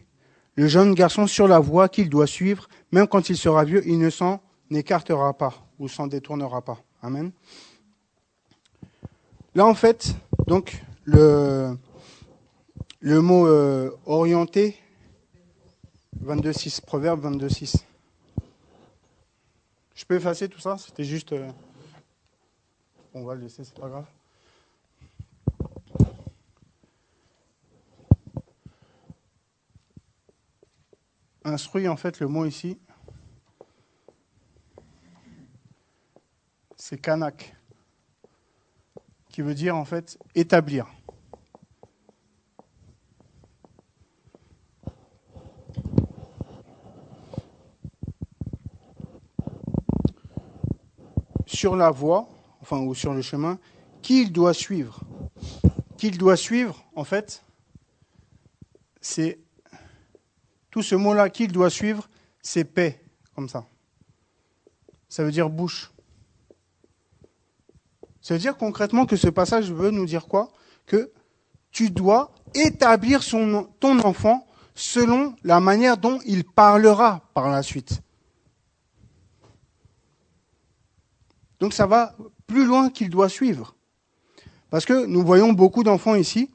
le jeune garçon sur la voie qu'il doit suivre, même quand il sera vieux, il ne s'en écartera pas ou s'en détournera pas. » Amen. Là, en fait, donc, le mot orienté, 22.6, Proverbe 22.6. Je peux effacer tout ça? C'était juste... On va le laisser, c'est pas grave. Instruit, en fait, le mot ici, c'est kanak, qui veut dire, en fait, établir. Sur la voie, enfin, ou sur le chemin, qu'il doit suivre. Qu'il doit suivre, en fait, c'est... Tout ce mot-là, qu'il doit suivre, c'est paix, comme ça. Ça veut dire bouche. Ça veut dire concrètement que ce passage veut nous dire quoi? Que tu dois établir ton enfant selon la manière dont il parlera par la suite. Donc ça va plus loin qu'il doit suivre. Parce que nous voyons beaucoup d'enfants ici,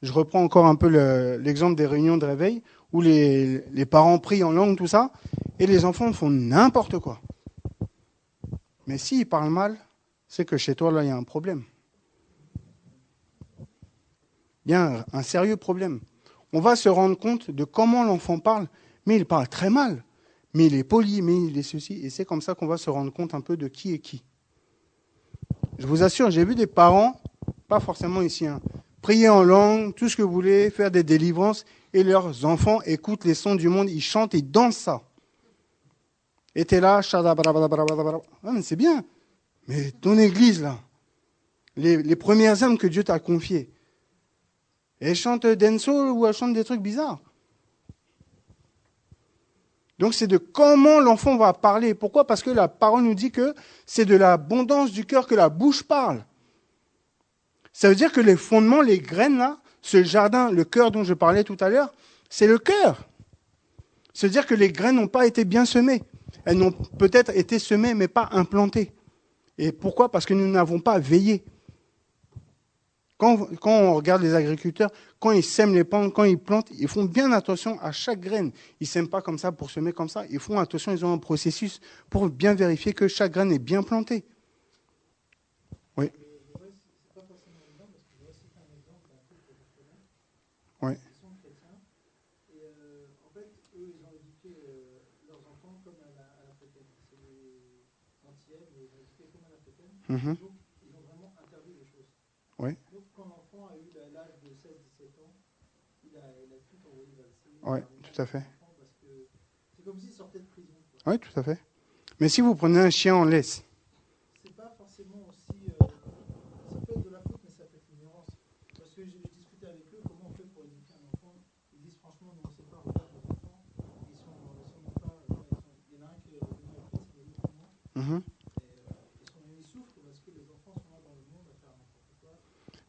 je reprends encore un peu l'exemple des réunions de réveil, où les parents prient en langue, tout ça, et les enfants font n'importe quoi. Mais s'ils parlent mal, c'est que chez toi, là, il y a un problème. Il y a un sérieux problème. On va se rendre compte de comment l'enfant parle, mais il parle très mal, mais il est poli, mais il est ceci, et c'est comme ça qu'on va se rendre compte un peu de qui est qui. Je vous assure, j'ai vu des parents, pas forcément ici, prier en langue, tout ce que vous voulez, faire des délivrances, et leurs enfants écoutent les sons du monde, ils chantent, ils dansent ça. Et t'es là, c'est bien. Mais ton église, là, les premières âmes que Dieu t'a confiées, elles chantent dancehall ou elles chantent des trucs bizarres. Donc c'est de comment l'enfant va parler. Pourquoi ? Parce que la parole nous dit que c'est de l'abondance du cœur que la bouche parle. Ça veut dire que les fondements, les graines là, ce jardin, le cœur dont je parlais tout à l'heure, c'est le cœur. Ça veut dire que les graines n'ont pas été bien semées. Elles n'ont peut-être été semées mais pas implantées. Et pourquoi ? Parce que nous n'avons pas veillé. Quand on regarde les agriculteurs, quand ils sèment les plantes, quand ils plantent, ils font bien attention à chaque graine. Ils ne sèment pas comme ça pour semer comme ça. Ils font attention, ils ont un processus pour bien vérifier que chaque graine est bien plantée. Oui. Oui. Mm-hmm. Oui. Oui, tout à fait. C'est comme s'il sortait de prison. Oui, tout à fait. Mais si vous prenez un chien en laisse. C'est pas forcément aussi. Ça peut être de la faute, mais ça peut être l'ignorance. Parce que j'ai discuté avec eux, comment on fait pour éduquer un enfant. Ils disent franchement, nous on ne sait pas, regarde nos enfants. Ils sont même pas. Il y en a un qui est revenu après, c'est des autres mois. Mm-hmm. Ils souffrent parce que les enfants sont là dans le monde à faire n'importe quoi.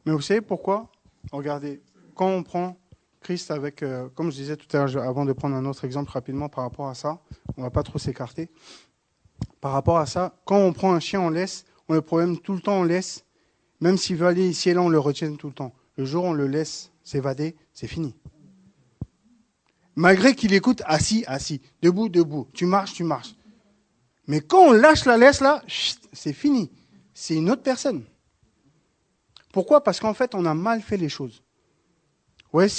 Mais vous savez pourquoi ? Regardez, quand on prend Christ avec, comme je disais tout à l'heure, avant de prendre un autre exemple rapidement par rapport à ça, on ne va pas trop s'écarter. Par rapport à ça, quand on prend un chien en laisse, on le problème tout le temps en laisse, même s'il veut aller ici et là, on le retient tout le temps. Le jour où on le laisse s'évader, c'est fini. Malgré qu'il écoute assis, debout, tu marches. Mais quand on lâche la laisse là, c'est fini. C'est une autre personne. Pourquoi ? Parce qu'en fait, on a mal fait les choses. Oui,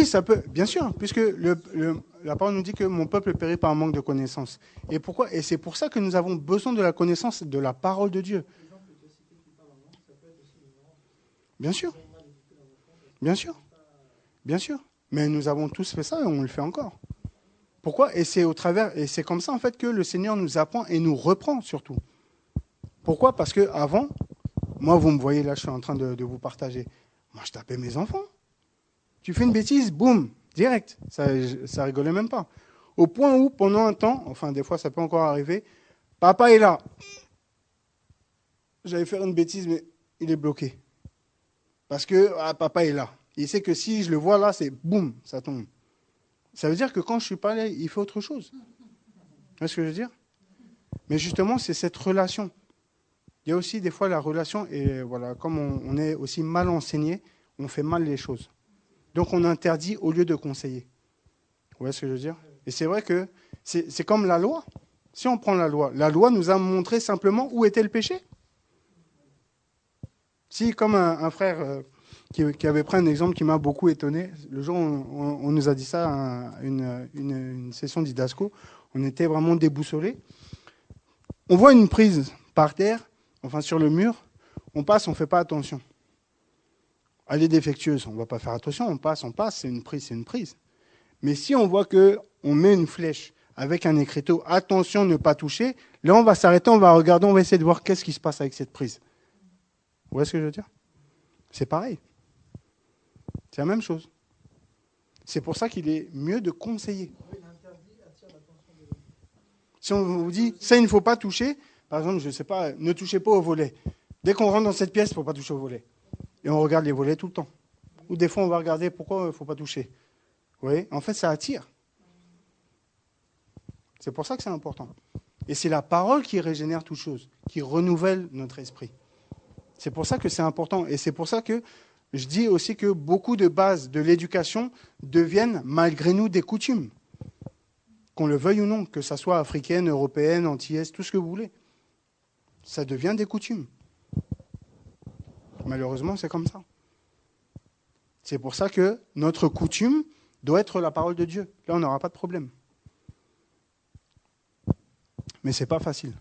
ça peut, bien sûr, puisque la parole nous dit que mon peuple périt par un manque de connaissance. Et pourquoi ? Et c'est pour ça que nous avons besoin de la connaissance de la parole de Dieu. Bien sûr. Mais nous avons tous fait ça et on le fait encore. Pourquoi ? Et c'est comme ça en fait que le Seigneur nous apprend et nous reprend surtout. Pourquoi ? Parce que avant, moi vous me voyez là, je suis en train de vous partager. Moi, je tapais mes enfants. Tu fais une bêtise, boum, direct. Ça rigolait même pas. Au point où, pendant un temps, enfin, des fois, ça peut encore arriver, papa est là. J'allais faire une bêtise, mais il est bloqué. Parce que papa est là. Il sait que si je le vois là, c'est boum, ça tombe. Ça veut dire que quand je suis pas là, il fait autre chose. Vous voyez ce que je veux dire ? Mais justement, c'est cette relation. Il y a aussi des fois la relation, et voilà, comme on est aussi mal enseigné, on fait mal les choses. Donc on interdit au lieu de conseiller. Vous voyez ce que je veux dire ? Et c'est vrai que c'est comme la loi. Si on prend la loi nous a montré simplement où était le péché. Si, comme un frère qui avait pris un exemple qui m'a beaucoup étonné, le jour où on nous a dit ça à une session d'Idasco, on était vraiment déboussolés. On voit une prise par terre, enfin sur le mur, on passe, on ne fait pas attention. Elle est défectueuse, on ne va pas faire attention, on passe, c'est une prise. Mais si on voit qu'on met une flèche avec un écriteau, attention, ne pas toucher, là on va s'arrêter, on va regarder, on va essayer de voir qu'est-ce qui se passe avec cette prise. Vous voyez ce que je veux dire ? C'est pareil. C'est la même chose. C'est pour ça qu'il est mieux de conseiller. Si on vous dit, ça il ne faut pas toucher, par exemple, je ne sais pas, ne touchez pas au volet. Dès qu'on rentre dans cette pièce, il ne faut pas toucher au volet. Et on regarde les volets tout le temps. Ou des fois, on va regarder pourquoi il ne faut pas toucher. Vous voyez ? En fait, ça attire. C'est pour ça que c'est important. Et c'est la parole qui régénère toutes choses, qui renouvelle notre esprit. C'est pour ça que c'est important. Et c'est pour ça que je dis aussi que beaucoup de bases de l'éducation deviennent, malgré nous, des coutumes. Qu'on le veuille ou non, que ça soit africaine, européenne, antillaise, tout ce que vous voulez. Ça devient des coutumes. Malheureusement, c'est comme ça. C'est pour ça que notre coutume doit être la parole de Dieu. Là, on n'aura pas de problème. Mais ce n'est pas facile.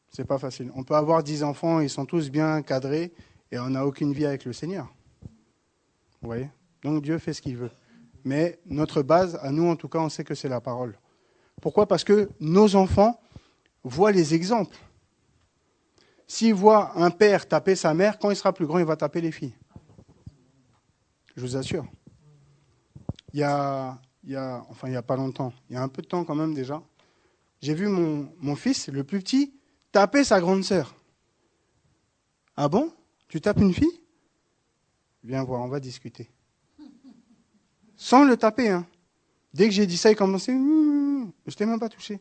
C'est pas facile. On peut avoir 10 enfants, ils sont tous bien cadrés, et on n'a aucune vie avec le Seigneur. Vous voyez ? Donc Dieu fait ce qu'il veut. Mais notre base, à nous en tout cas, on sait que c'est la parole. Pourquoi ? Parce que nos enfants voient les exemples. S'il voit un père taper sa mère, quand il sera plus grand, il va taper les filles. Je vous assure. Il y a il y a pas longtemps, il y a un peu de temps quand même déjà, j'ai vu mon fils, le plus petit, taper sa grande sœur. Ah bon? Tu tapes une fille? Viens voir, on va discuter. Sans le taper, hein. Dès que j'ai dit ça, il commençait, je t'ai même pas touché.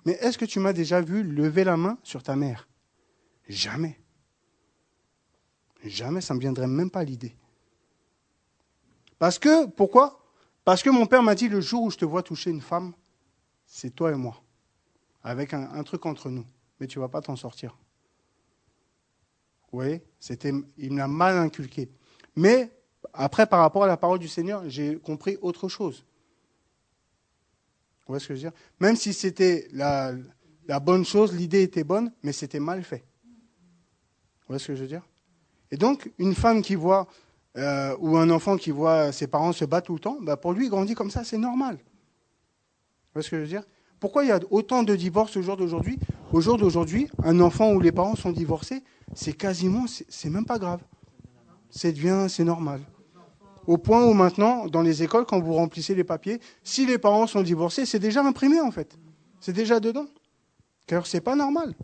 Mais est-ce que tu m'as déjà vu lever la main sur ta mère? Jamais. Jamais, ça ne me viendrait même pas à l'idée. Pourquoi? Parce que mon père m'a dit, le jour où je te vois toucher une femme, c'est toi et moi. Avec un truc entre nous. Mais tu ne vas pas t'en sortir. Vous voyez? Il me l'a mal inculqué. Mais après, par rapport à la parole du Seigneur, j'ai compris autre chose. Vous voyez ce que je veux dire? Même si c'était la bonne chose, l'idée était bonne, mais c'était mal fait. Vous voyez ce que je veux dire? Et donc, une femme qui voit, ou un enfant qui voit ses parents se battre tout le temps, pour lui, il grandit comme ça, c'est normal. Vous voyez ce que je veux dire? Pourquoi il y a autant de divorces au jour d'aujourd'hui? Au jour d'aujourd'hui, un enfant où les parents sont divorcés, c'est même pas grave. C'est normal. Au point où maintenant, dans les écoles, quand vous remplissez les papiers, si les parents sont divorcés, c'est déjà imprimé en fait. C'est déjà dedans. Car c'est pas normal.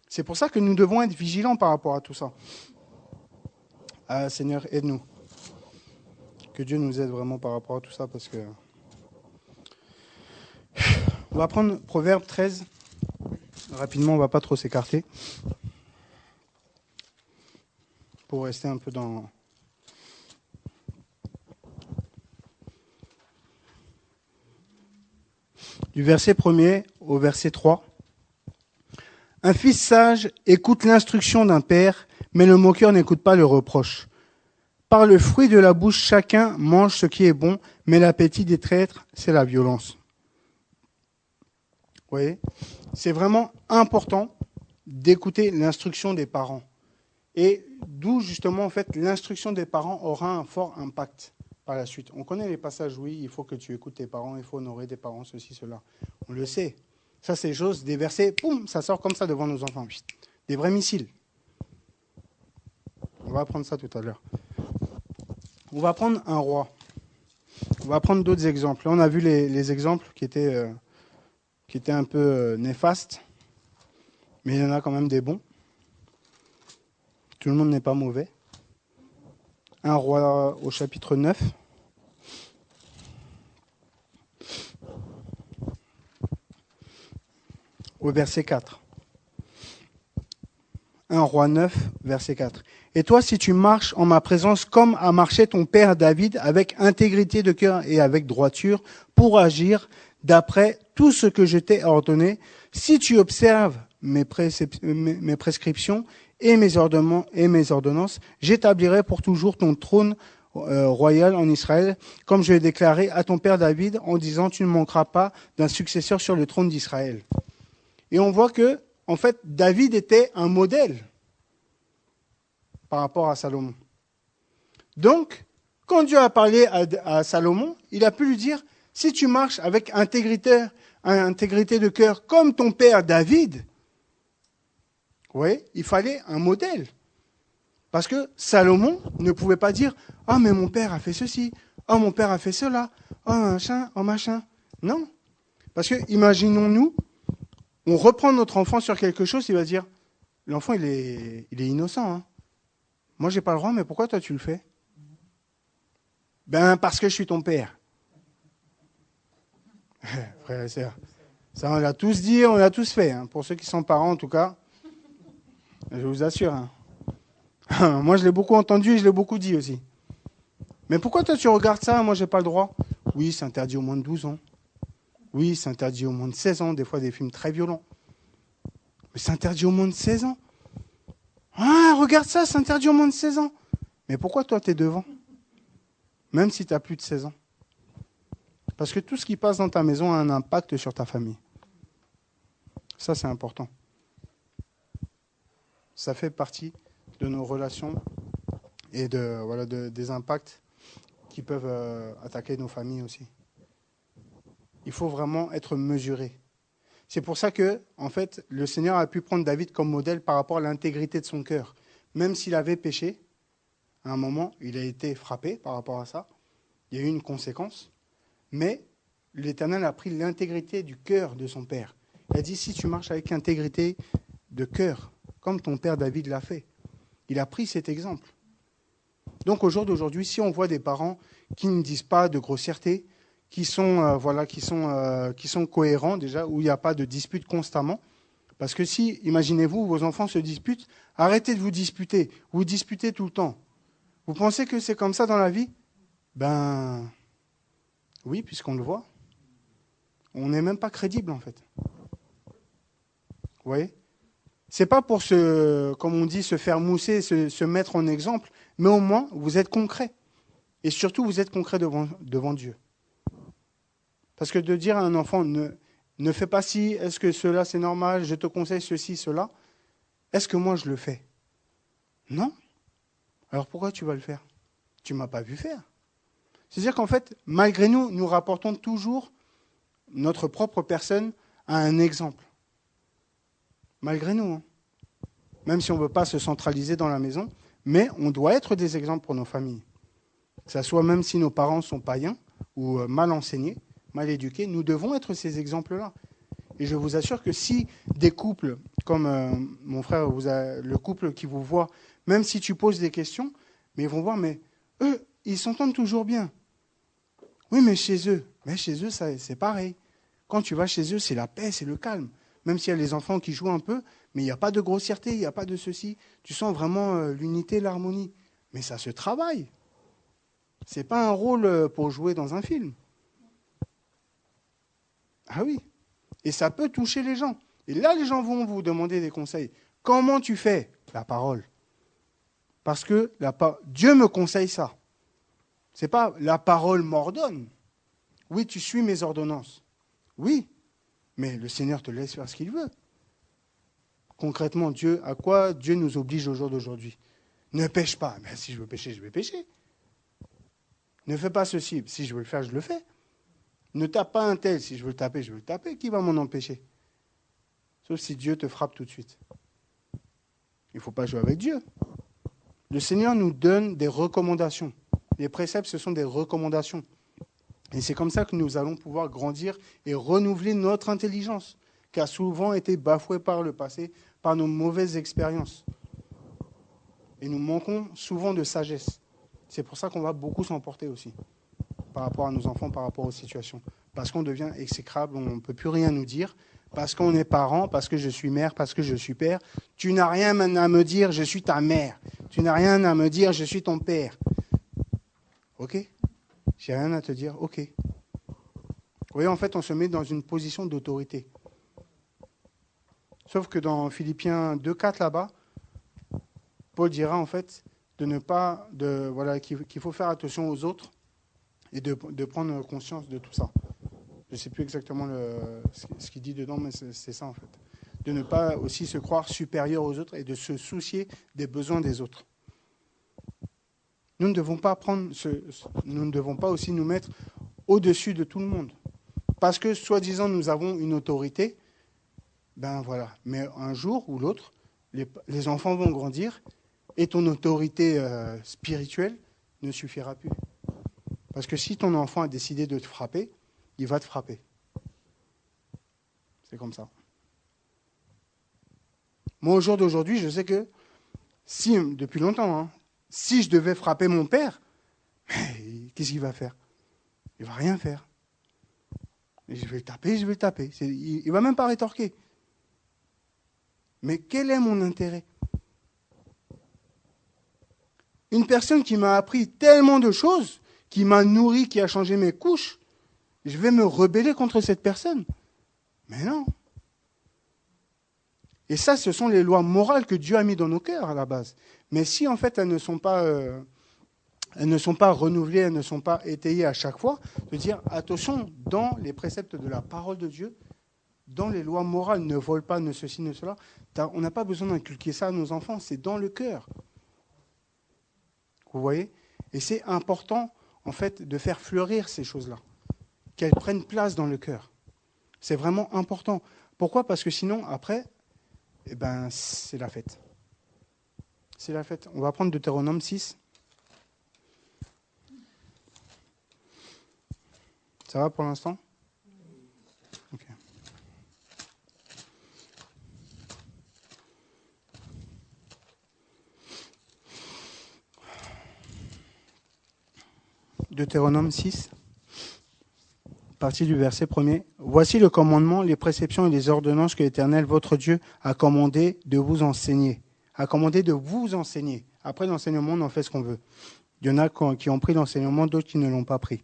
C'est pour ça que nous devons être vigilants par rapport à tout ça. Ah, Seigneur, aide-nous. Que Dieu nous aide vraiment par rapport à tout ça, parce que... On va prendre Proverbe 13. Rapidement, on ne va pas trop s'écarter. Pour rester un peu dans... Du verset 1er au verset 3. Un fils sage écoute l'instruction d'un père, mais le moqueur n'écoute pas le reproche. Par le fruit de la bouche, chacun mange ce qui est bon, mais l'appétit des traîtres, c'est la violence. Vous voyez? C'est vraiment important d'écouter l'instruction des parents. Et d'où, justement, en fait, l'instruction des parents aura un fort impact par la suite. On connaît les passages, oui, il faut que tu écoutes tes parents, il faut honorer tes parents, ceci, cela. On le sait. Ça, c'est des choses, des versets, poum, ça sort comme ça devant nos enfants. Des vrais missiles. On va apprendre ça tout à l'heure. On va prendre un roi. On va prendre d'autres exemples. Là, on a vu les exemples qui étaient un peu néfastes, mais il y en a quand même des bons. Tout le monde n'est pas mauvais. Un roi au chapitre 9. Au verset 4. Un roi 9, verset 4. Et toi, si tu marches en ma présence comme a marché ton père David, avec intégrité de cœur et avec droiture, pour agir d'après tout ce que je t'ai ordonné, si tu observes mes prescriptions et mes ordonnances, j'établirai pour toujours ton trône royal en Israël, comme je l'ai déclaré à ton père David, en disant, tu ne manqueras pas d'un successeur sur le trône d'Israël. Et on voit que, en fait, David était un modèle par rapport à Salomon. Donc, quand Dieu a parlé à Salomon, il a pu lui dire, si tu marches avec intégrité de cœur comme ton père David, oui, il fallait un modèle. Parce que Salomon ne pouvait pas dire, ah, mais mon père a fait ceci, ah, mon père a fait cela, ah, machin, ah, machin. Non. Parce que, imaginons-nous, on reprend notre enfant sur quelque chose, il va dire, l'enfant, il est innocent. Hein. Moi, j'ai pas le droit, mais pourquoi toi, tu le fais? Ben, parce que je suis ton père. Frère et sœur, ça, on l'a tous dit, on l'a tous fait. Hein. Pour ceux qui sont parents, en tout cas, je vous assure. Hein. Moi, je l'ai beaucoup entendu et je l'ai beaucoup dit aussi. Mais pourquoi toi, tu regardes ça? Moi, j'ai pas le droit. Oui, c'est interdit au moins de 12 ans. Oui, c'est interdit au moins de 16 ans, des fois des films très violents. Mais c'est interdit au moins de 16 ans. Ah, regarde ça, c'est interdit au moins de 16 ans. Mais pourquoi toi, tu es devant? Même si tu as plus de 16 ans. Parce que tout ce qui passe dans ta maison a un impact sur ta famille. Ça, c'est important. Ça fait partie de nos relations et des impacts qui peuvent attaquer nos familles aussi. Il faut vraiment être mesuré. C'est pour ça que, en fait, le Seigneur a pu prendre David comme modèle par rapport à l'intégrité de son cœur. Même s'il avait péché, à un moment, il a été frappé par rapport à ça. il y a eu une conséquence, mais l'Éternel a pris l'intégrité du cœur de son père. Il a dit, si tu marches avec intégrité de cœur, comme ton père David l'a fait, il a pris cet exemple. Donc au jour d'aujourd'hui, si on voit des parents qui ne disent pas de grossièreté, qui sont cohérents déjà, où il n'y a pas de dispute constamment, parce que si, imaginez-vous, vos enfants se disputent, arrêtez de vous disputer, vous disputez tout le temps. Vous pensez que c'est comme ça dans la vie? Ben oui, puisqu'on le voit. On n'est même pas crédible en fait. Vous voyez? C'est pas pour comme on dit, se faire mousser, se mettre en exemple, mais au moins vous êtes concret. Et surtout, vous êtes concret devant Dieu. Parce que de dire à un enfant, ne fais pas ci, est-ce que cela c'est normal, je te conseille ceci, cela, est-ce que moi je le fais? Non. Alors pourquoi tu vas le faire? Tu ne m'as pas vu faire. C'est-à-dire qu'en fait, malgré nous, nous rapportons toujours notre propre personne à un exemple. Malgré nous. Hein. Même si on ne veut pas se centraliser dans la maison, mais on doit être des exemples pour nos familles. Que ça soit même si nos parents sont païens ou mal enseignés, mal éduqués, nous devons être ces exemples-là. Et je vous assure que si des couples, comme mon frère, le couple qui vous voit, même si tu poses des questions, mais ils vont voir, mais eux, ils s'entendent toujours bien. Oui, mais chez eux, c'est pareil. Quand tu vas chez eux, c'est la paix, c'est le calme. Même s'il y a les enfants qui jouent un peu, mais il n'y a pas de grossièreté, il n'y a pas de ceci. Tu sens vraiment l'unité, l'harmonie. Mais ça se travaille. Ce n'est pas un rôle pour jouer dans un film. Ah oui. Et ça peut toucher les gens. Et là, les gens vont vous demander des conseils. Comment tu fais? La parole. Parce que Dieu me conseille ça. Ce n'est pas la parole m'ordonne. Oui, tu suis mes ordonnances. Oui, mais le Seigneur te laisse faire ce qu'il veut. Concrètement, à quoi Dieu nous oblige au jour d'aujourd'hui? Ne pêche pas. Mais si je veux pécher, je vais pécher. Ne fais pas ceci. Si je veux le faire, je le fais. Ne tape pas un tel. Si je veux le taper, je veux le taper. Qui va m'en empêcher? Sauf si Dieu te frappe tout de suite. Il ne faut pas jouer avec Dieu. Le Seigneur nous donne des recommandations. Les préceptes, ce sont des recommandations. Et c'est comme ça que nous allons pouvoir grandir et renouveler notre intelligence, qui a souvent été bafouée par le passé, par nos mauvaises expériences. Et nous manquons souvent de sagesse. C'est pour ça qu'on va beaucoup s'emporter aussi, par rapport à nos enfants, par rapport aux situations. Parce qu'on devient exécrable, on ne peut plus rien nous dire, parce qu'on est parent, parce que je suis mère, parce que je suis père. Tu n'as rien à me dire, je suis ta mère. Tu n'as rien à me dire, je suis ton père. Ok? J'ai rien à te dire, ok. Vous voyez, en fait, on se met dans une position d'autorité. Sauf que dans Philippiens 2,4 là-bas, Paul dira en fait qu'il faut faire attention aux autres et de prendre conscience de tout ça. Je ne sais plus exactement ce qu'il dit dedans, mais c'est ça en fait. De ne pas aussi se croire supérieur aux autres et de se soucier des besoins des autres. Nous ne devons pas aussi nous mettre au-dessus de tout le monde. Parce que, soi-disant, nous avons une autorité, ben voilà. Mais un jour ou l'autre, les enfants vont grandir et ton autorité spirituelle ne suffira plus. Parce que si ton enfant a décidé de te frapper, il va te frapper. C'est comme ça. Moi, au jour d'aujourd'hui, je sais que depuis longtemps, si je devais frapper mon père, qu'est-ce qu'il va faire? Il ne va rien faire. Et je vais le taper. Il ne va même pas rétorquer. Mais quel est mon intérêt? Une personne qui m'a appris tellement de choses, qui m'a nourri, qui a changé mes couches, je vais me rebeller contre cette personne? Mais non. Et ça, ce sont les lois morales que Dieu a mis dans nos cœurs à la base. Mais si en fait elles ne sont pas renouvelées, elles ne sont pas étayées à chaque fois, de dire attention, dans les préceptes de la parole de Dieu, dans les lois morales, ne vole pas, ne ceci, ne cela, on n'a pas besoin d'inculquer ça à nos enfants, c'est dans le cœur. Vous voyez? Et c'est important, en fait, de faire fleurir ces choses-là, qu'elles prennent place dans le cœur. C'est vraiment important. Pourquoi? Parce que sinon, après, c'est la fête. C'est la fête. On va prendre Deutéronome 6. Ça va pour l'instant? Ok. Deutéronome 6, partie du verset 1er. Voici le commandement, les préceptions et les ordonnances que l'Éternel, votre Dieu, a commandé de vous enseigner. A commandé de vous enseigner. Après l'enseignement, on en fait ce qu'on veut. Il y en a qui ont pris l'enseignement, d'autres qui ne l'ont pas pris.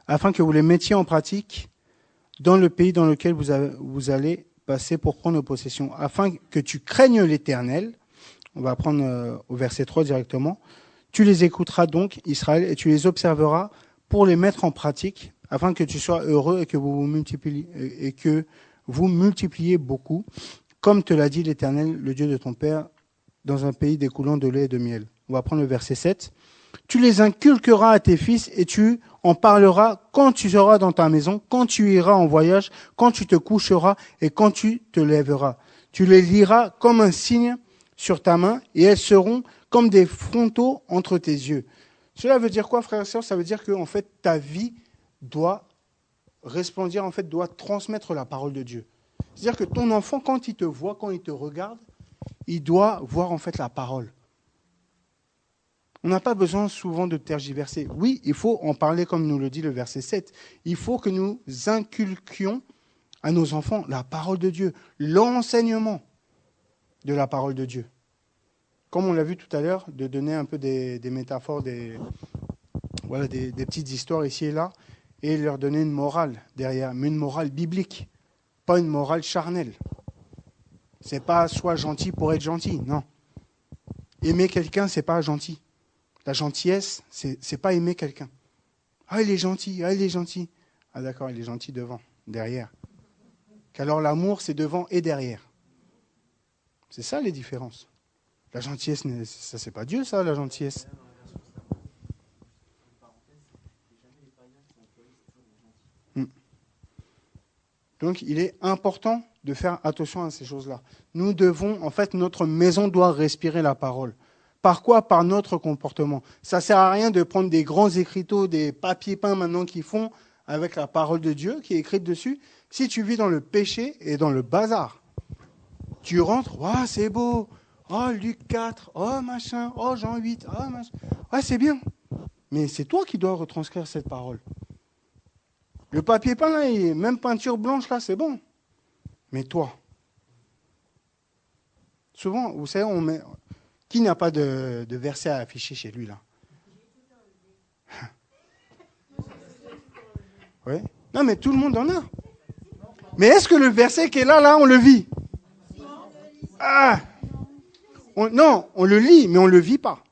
Afin que vous les mettiez en pratique dans le pays dans lequel vous allez passer pour prendre possession. Afin que tu craignes l'Éternel. On va prendre au verset 3 directement. Tu les écouteras donc, Israël, et tu les observeras pour les mettre en pratique, afin que tu sois heureux et que vous multipliez beaucoup, comme te l'a dit l'Éternel, le Dieu de ton père, dans un pays découlant de lait et de miel. On va prendre le verset 7. Tu les inculqueras à tes fils et tu en parleras quand tu seras dans ta maison, quand tu iras en voyage, quand tu te coucheras et quand tu te lèveras. Tu les liras comme un signe sur ta main et elles seront comme des frontaux entre tes yeux. Cela veut dire quoi, frères et sœurs? Ça veut dire que en fait, ta vie doit resplendir, en fait, doit transmettre la parole de Dieu. C'est-à-dire que ton enfant, quand il te voit, quand il te regarde, il doit voir en fait la parole. On n'a pas besoin souvent de tergiverser. Oui, il faut en parler comme nous le dit le verset 7. Il faut que nous inculquions à nos enfants la parole de Dieu, l'enseignement de la parole de Dieu. Comme on l'a vu tout à l'heure, de donner un peu des métaphores, des petites histoires ici et là, et leur donner une morale derrière, mais une morale biblique, pas une morale charnelle. C'est pas sois gentil pour être gentil, non. Aimer quelqu'un, c'est pas gentil. La gentillesse, c'est pas aimer quelqu'un. Ah, il est gentil, ah, il est gentil. Ah d'accord, il est gentil devant, derrière. Qu'alors l'amour, c'est devant et derrière. C'est ça les différences. La gentillesse, ça c'est pas Dieu ça, la gentillesse. Donc il est important de faire attention à ces choses-là. Nous devons, en fait, notre maison doit respirer la parole. Par quoi? Par notre comportement. Ça ne sert à rien de prendre des grands écriteaux, des papiers peints maintenant qui font avec la parole de Dieu qui est écrite dessus. Si tu vis dans le péché et dans le bazar, tu rentres, oh, c'est beau, oh Luc 4, oh machin, oh Jean 8, oh machin. Ouais, c'est bien. Mais c'est toi qui dois retranscrire cette parole. Le papier peint, là, même peinture blanche, là, c'est bon. Mais toi, souvent, vous savez, on met... Qui n'a pas de verset à afficher chez lui, là? Oui. Non, mais tout le monde en a. Mais est-ce que le verset qui est là, on le vit? Ah! Non, on le lit, mais on ne le vit pas.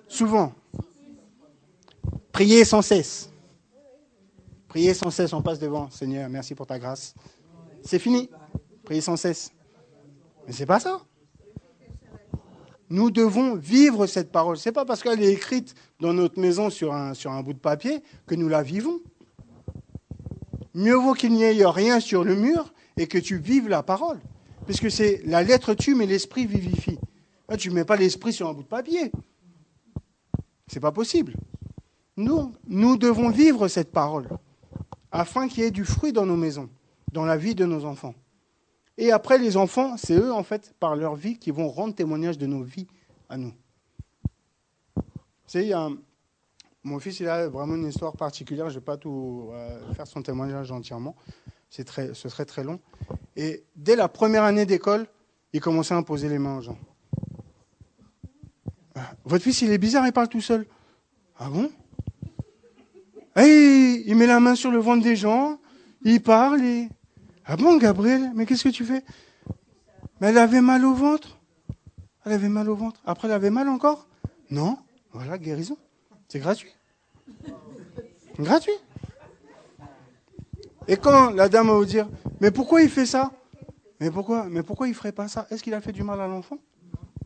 Souvent. Priez sans cesse. Priez sans cesse, on passe devant. Seigneur, merci pour ta grâce. C'est fini. Priez sans cesse. Mais c'est pas ça. Nous devons vivre cette parole. Ce n'est pas parce qu'elle est écrite dans notre maison sur un bout de papier que nous la vivons. Mieux vaut qu'il n'y ait rien sur le mur et que tu vives la parole. Puisque c'est la lettre tue, mais l'esprit vivifie. Là, tu ne mets pas l'esprit sur un bout de papier. Ce n'est pas possible. Nous devons vivre cette parole afin qu'il y ait du fruit dans nos maisons, dans la vie de nos enfants. Et après, les enfants, c'est eux, en fait, par leur vie, qui vont rendre témoignage de nos vies à nous. Vous savez, mon fils, il a vraiment une histoire particulière. Je ne vais pas tout faire son témoignage entièrement. Ce serait très long. Et dès la première année d'école, il commençait à imposer les mains aux gens. Votre fils, il est bizarre, il parle tout seul. Ah bon? Hey, il met la main sur le ventre des gens, il parle et... Ah bon, Gabriel, mais qu'est-ce que tu fais? Mais elle avait mal au ventre. Elle avait mal au ventre. Après, elle avait mal encore? Non. Voilà, guérison. C'est gratuit. Gratuit. Et quand la dame va vous dire, mais pourquoi il fait ça? Mais pourquoi il ne ferait pas ça? Est-ce qu'il a fait du mal à l'enfant?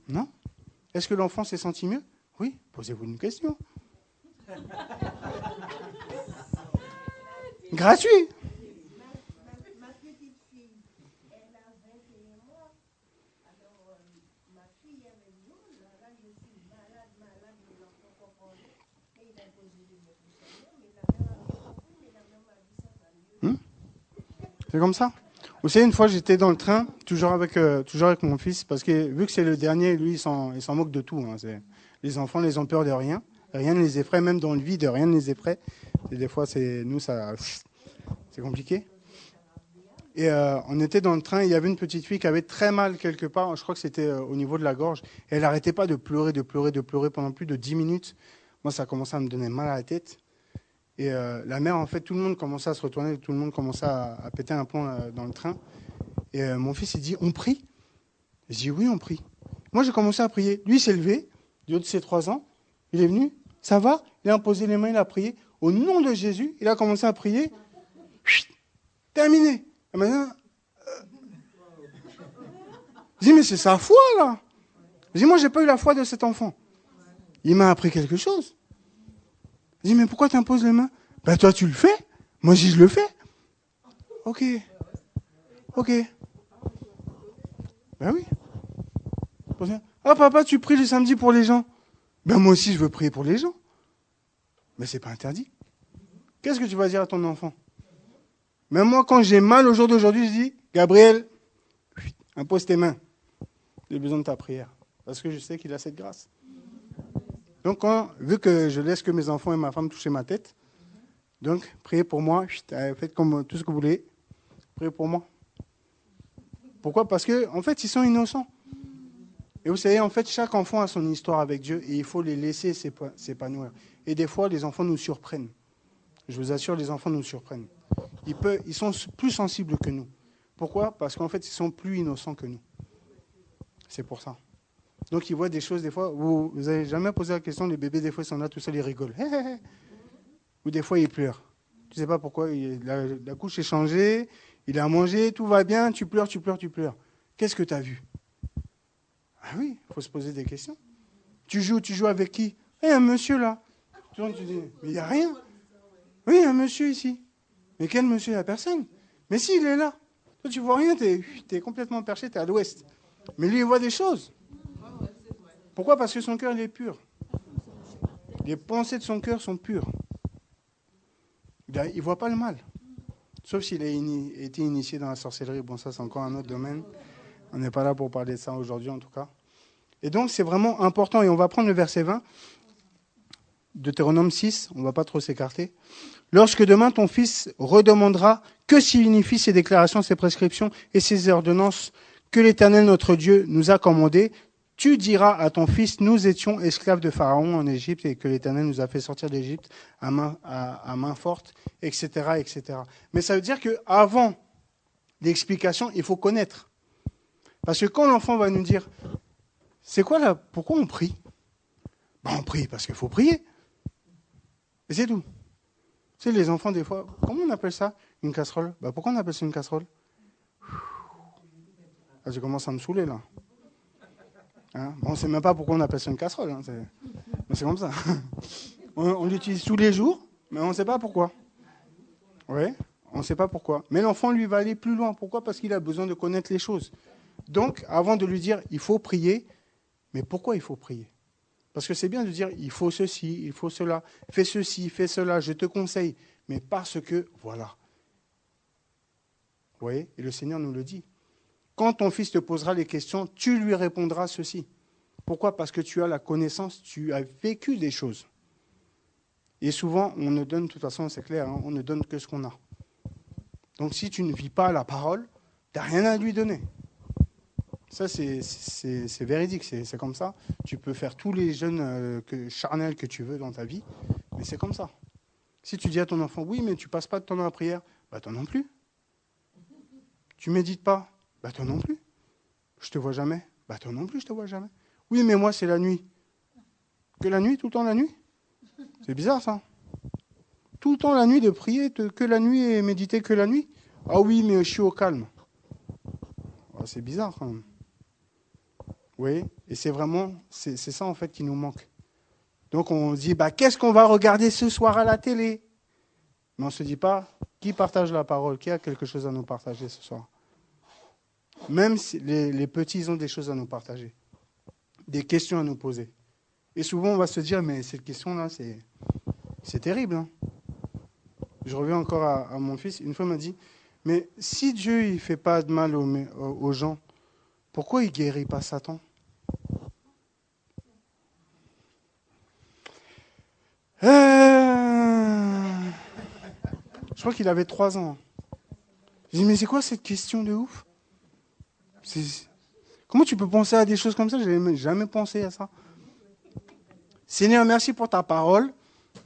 Non. Est-ce que l'enfant s'est senti mieux? Oui. Posez-vous une question. Gratuit. Ma petite fille, elle a 21 mois. Alors, ma fille, elle me dit, oh là, je suis malade, mais l'enfant comprend. Et il a posé le mot du Seigneur, mais la mère avait compris. C'est comme ça. Vous savez, une fois, j'étais dans le train, toujours avec mon fils, parce que vu que c'est le dernier, lui, il s'en moque de tout. Hein. Les enfants, ils ont peur de rien. Rien ne les effraie, même dans le vide, rien ne les effraie. Et des fois, c'est compliqué. Et on était dans le train, il y avait une petite fille qui avait très mal quelque part, je crois que c'était au niveau de la gorge. Et elle n'arrêtait pas de pleurer pendant plus de 10 minutes. Moi, ça commençait à me donner mal à la tête. Et la mère, en fait, tout le monde commençait à se retourner, tout le monde commençait à péter un plomb dans le train. Et mon fils, il dit, on prie? Je dis, oui, on prie. Moi, j'ai commencé à prier. Lui, il s'est levé, du haut de ses 3 ans. Il est venu, ça va? Il a imposé les mains, il a prié. Au nom de Jésus, il a commencé à prier. Chut, terminé. Et maintenant, je dis, mais c'est sa foi, là. Je dis, moi, j'ai pas eu la foi de cet enfant. Il m'a appris quelque chose. Je dis, mais pourquoi tu imposes les mains? Ben, toi, tu le fais. Moi, je dis, je le fais. Ok. Ben oui. Ah, papa, tu pries le samedi pour les gens. Ben, moi aussi, je veux prier pour les gens. Mais c'est pas interdit. Qu'est-ce que tu vas dire à ton enfant? Même moi, quand j'ai mal au jour d'aujourd'hui, je dis, Gabriel, impose tes mains. J'ai besoin de ta prière. Parce que je sais qu'il a cette grâce. Donc, vu que je laisse que mes enfants et ma femme toucher ma tête, donc, priez pour moi, faites comme tout ce que vous voulez, priez pour moi. Pourquoi? Parce que, en fait, ils sont innocents. Et vous savez, en fait, chaque enfant a son histoire avec Dieu et il faut les laisser s'épanouir. Et des fois, les enfants nous surprennent. Je vous assure, les enfants nous surprennent. Ils sont plus sensibles que nous. Pourquoi? Parce qu'en fait, ils sont plus innocents que nous. C'est pour ça. Donc, ils voient des choses, des fois, vous n'avez jamais posé la question, les bébés, des fois, ils sont là tout seuls, ils rigolent. Ou des fois, ils pleurent. Tu ne sais pas pourquoi, la couche est changée, il a mangé, tout va bien, tu pleures. Qu'est-ce que tu as vu? Ah oui, il faut se poser des questions. Tu joues avec qui? Un monsieur là. Tu dis, mais il n'y a rien. Oui, un monsieur ici. Mais quel monsieur? Il n'y a personne. Mais si, il est là. Toi, tu vois rien, tu es complètement perché, tu es à l'ouest. Mais lui, il voit des choses. Pourquoi? Parce que son cœur, il est pur. Les pensées de son cœur sont pures. Il ne voit pas le mal. Sauf s'il a été initié dans la sorcellerie. Bon, ça, c'est encore un autre domaine. On n'est pas là pour parler de ça aujourd'hui, en tout cas. Et donc, c'est vraiment important. Et on va prendre le verset 20, Deutéronome 6. On ne va pas trop s'écarter. Lorsque demain ton fils redemandera que signifient ces déclarations, ces prescriptions et ces ordonnances que l'Éternel notre Dieu nous a commandées, tu diras à ton fils, nous étions esclaves de Pharaon en Égypte et que l'Éternel nous a fait sortir d'Égypte à main forte, etc., etc. Mais ça veut dire qu'avant l'explication, il faut connaître. Parce que quand l'enfant va nous dire, c'est quoi là? Pourquoi on prie? On prie parce qu'il faut prier. Et c'est tout. Tu sais, les enfants, des fois, comment on appelle ça? Une casserole? Pourquoi on appelle ça une casserole? Je commence à me saouler, là. Hein? On ne sait même pas pourquoi on appelle ça une casserole. Hein. Mais c'est comme ça. On l'utilise tous les jours, mais on ne sait pas pourquoi. Oui, on ne sait pas pourquoi. Mais l'enfant, lui, va aller plus loin. Pourquoi? Parce qu'il a besoin de connaître les choses. Donc, avant de lui dire, il faut prier, mais pourquoi il faut prier? Parce que c'est bien de dire, il faut ceci, il faut cela, fais ceci, fais cela, je te conseille. Mais parce que, voilà. Vous voyez? Et le Seigneur nous le dit. Quand ton fils te posera les questions, tu lui répondras ceci. Pourquoi? Parce que tu as la connaissance, tu as vécu des choses. Et souvent, on ne donne, de toute façon, c'est clair, on ne donne que ce qu'on a. Donc si tu ne vis pas la parole, tu n'as rien à lui donner. Ça, c'est véridique, c'est comme ça. Tu peux faire tous les jeûnes charnels que tu veux dans ta vie, mais c'est comme ça. Si tu dis à ton enfant, oui, mais tu ne passes pas de ton temps à la prière, toi non plus. Tu ne médites pas, toi non plus. Je ne te vois jamais, toi non plus, je ne te vois jamais. Oui, mais moi, c'est la nuit. Que la nuit, tout le temps la nuit? C'est bizarre, ça. Tout le temps la nuit de prier, que la nuit et méditer que la nuit? Ah oui, mais je suis au calme. C'est bizarre, quand même. Oui, et c'est vraiment, c'est ça, en fait, qui nous manque. Donc, on se dit, qu'est-ce qu'on va regarder ce soir à la télé? Mais on ne se dit pas, qui partage la parole? Qui a quelque chose à nous partager ce soir? Même si les petits, ils ont des choses à nous partager. Des questions à nous poser. Et souvent, on va se dire, mais cette question-là, c'est terrible. Hein. Je reviens encore à mon fils. Une fois, il m'a dit, Mais si Dieu ne fait pas de mal aux gens, pourquoi il ne guérit pas Satan? Je crois qu'il avait 3 ans. Je dis, mais c'est quoi cette question de ouf? Comment tu peux penser à des choses comme ça? Je n'avais jamais pensé à ça. Seigneur, merci pour ta parole.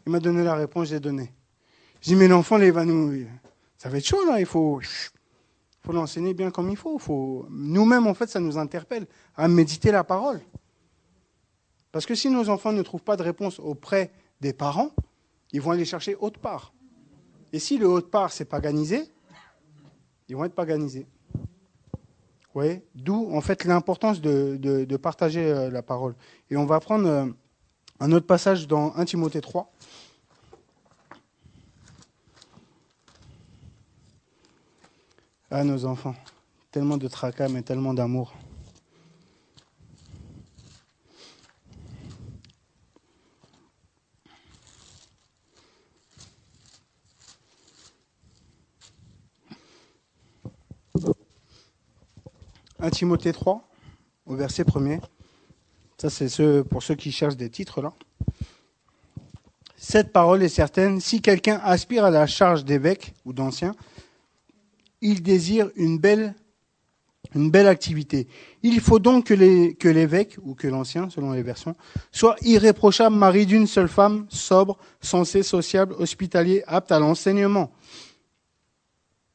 Il m'a donné la réponse, j'ai donné. Je dis, mais l'enfant, là, il va nous... Ça va être chaud, là. Il faut l'enseigner bien comme il faut. Nous-mêmes, en fait, ça nous interpelle à méditer la parole. Parce que si nos enfants ne trouvent pas de réponse auprès des parents, ils vont aller chercher autre part. Et si le autre part, c'est paganisé, ils vont être paganisés. Vous voyez? D'où, en fait, l'importance de partager la parole. Et on va prendre un autre passage dans 1 Timothée 3. Ah, nos enfants. Tellement de tracas, mais tellement d'amour. « 1 Timothée 3, au verset 1er. Ça, c'est pour ceux qui cherchent des titres, là. Cette parole est certaine, si quelqu'un aspire à la charge d'évêque ou d'ancien, il désire une belle activité. Il faut donc que l'évêque, ou que l'ancien, selon les versions, soit irréprochable, mari d'une seule femme, sobre, sensé, sociable, hospitalier, apte à l'enseignement,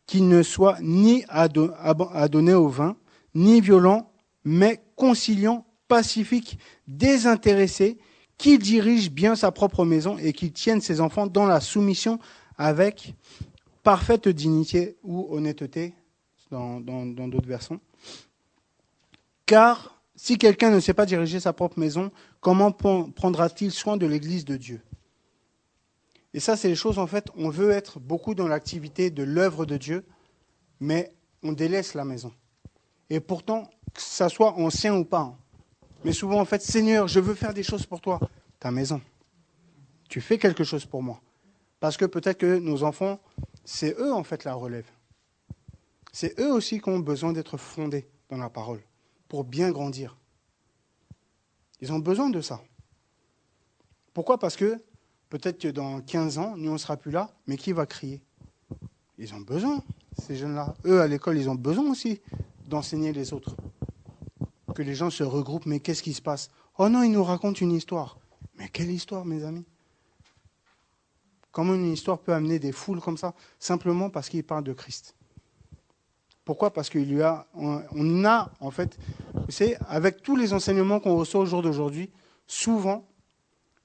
qu'il ne soit ni adonné au vin, ni violent, mais conciliant, pacifique, désintéressé, qu'il dirige bien sa propre maison et qu'il tienne ses enfants dans la soumission avec parfaite dignité ou honnêteté, dans d'autres versions. Car si quelqu'un ne sait pas diriger sa propre maison, comment prendra-t-il soin de l'Église de Dieu? Et ça, c'est les choses, en fait, on veut être beaucoup dans l'activité de l'œuvre de Dieu, mais on délaisse la maison. Et pourtant, que ça soit ancien ou pas, hein. Mais souvent, en fait, Seigneur, je veux faire des choses pour toi. Ta maison. Tu fais quelque chose pour moi. Parce que peut-être que nos enfants, c'est eux, en fait, la relève. C'est eux aussi qui ont besoin d'être fondés dans la parole pour bien grandir. Ils ont besoin de ça. Pourquoi? Parce que peut-être que dans 15 ans, nous, on ne sera plus là, mais qui va crier? Ils ont besoin, ces jeunes-là. Eux, à l'école, ils ont besoin aussi d'enseigner les autres. Que les gens se regroupent, mais qu'est-ce qui se passe? Oh non, ils nous racontent une histoire. Mais quelle histoire, mes amis? Comment une histoire peut amener des foules comme ça? Simplement parce qu'il parle de Christ. Pourquoi? Parce qu'on a, en fait, vous savez, avec tous les enseignements qu'on reçoit au jour d'aujourd'hui, souvent,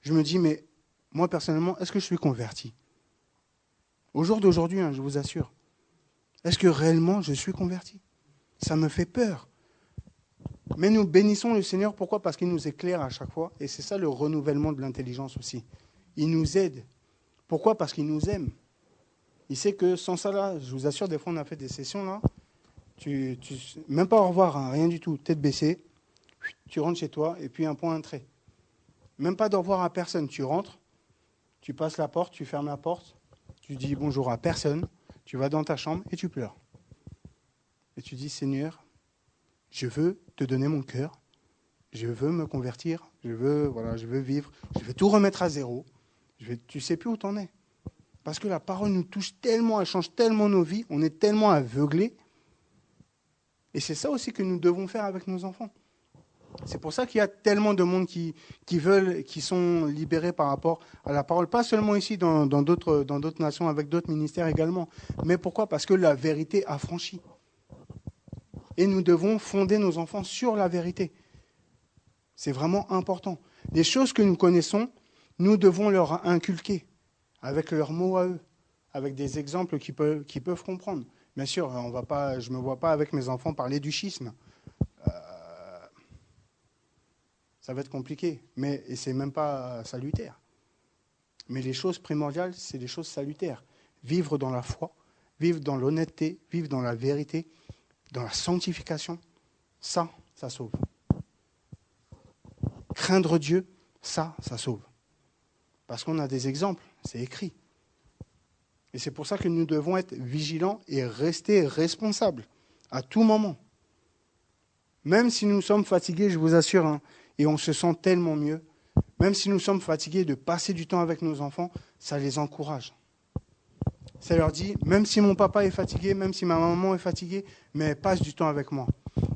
je me dis, mais moi, personnellement, est-ce que je suis converti? Au jour d'aujourd'hui, je vous assure. Est-ce que réellement, je suis converti? Ça me fait peur. Mais nous bénissons le Seigneur, pourquoi? Parce qu'il nous éclaire à chaque fois, et c'est ça le renouvellement de l'intelligence aussi. Il nous aide. Pourquoi? Parce qu'il nous aime. Il sait que sans ça, là, je vous assure, des fois on a fait des sessions, là, même pas au revoir, hein, rien du tout, tête baissée, tu rentres chez toi, et puis un point, un trait. Même pas d'au revoir à personne, tu rentres, tu passes la porte, tu fermes la porte, tu dis bonjour à personne, tu vas dans ta chambre et tu pleures. Et tu dis, Seigneur, je veux te donner mon cœur, je veux me convertir, je veux vivre, je veux tout remettre à zéro. Tu ne sais plus où tu en es. Parce que la parole nous touche tellement, elle change tellement nos vies, on est tellement aveuglés. Et c'est ça aussi que nous devons faire avec nos enfants. C'est pour ça qu'il y a tellement de monde qui sont libérés par rapport à la parole. Pas seulement ici, dans d'autres nations, avec d'autres ministères également. Mais pourquoi? Parce que la vérité a franchi. Et nous devons fonder nos enfants sur la vérité. C'est vraiment important. Les choses que nous connaissons, nous devons leur inculquer avec leurs mots à eux, avec des exemples qu'ils peuvent comprendre. Bien sûr, je ne me vois pas avec mes enfants parler du schisme. Ça va être compliqué, et ce n'est même pas salutaire. Mais les choses primordiales, c'est les choses salutaires. Vivre dans la foi, vivre dans l'honnêteté, vivre dans la vérité, dans la sanctification, ça sauve. Craindre Dieu, ça sauve. Parce qu'on a des exemples, c'est écrit. Et c'est pour ça que nous devons être vigilants et rester responsables à tout moment. Même si nous sommes fatigués, je vous assure, hein, et on se sent tellement mieux, même si nous sommes fatigués de passer du temps avec nos enfants, ça les encourage. Ça leur dit, même si mon papa est fatigué, même si ma maman est fatiguée, mais elle passe du temps avec moi.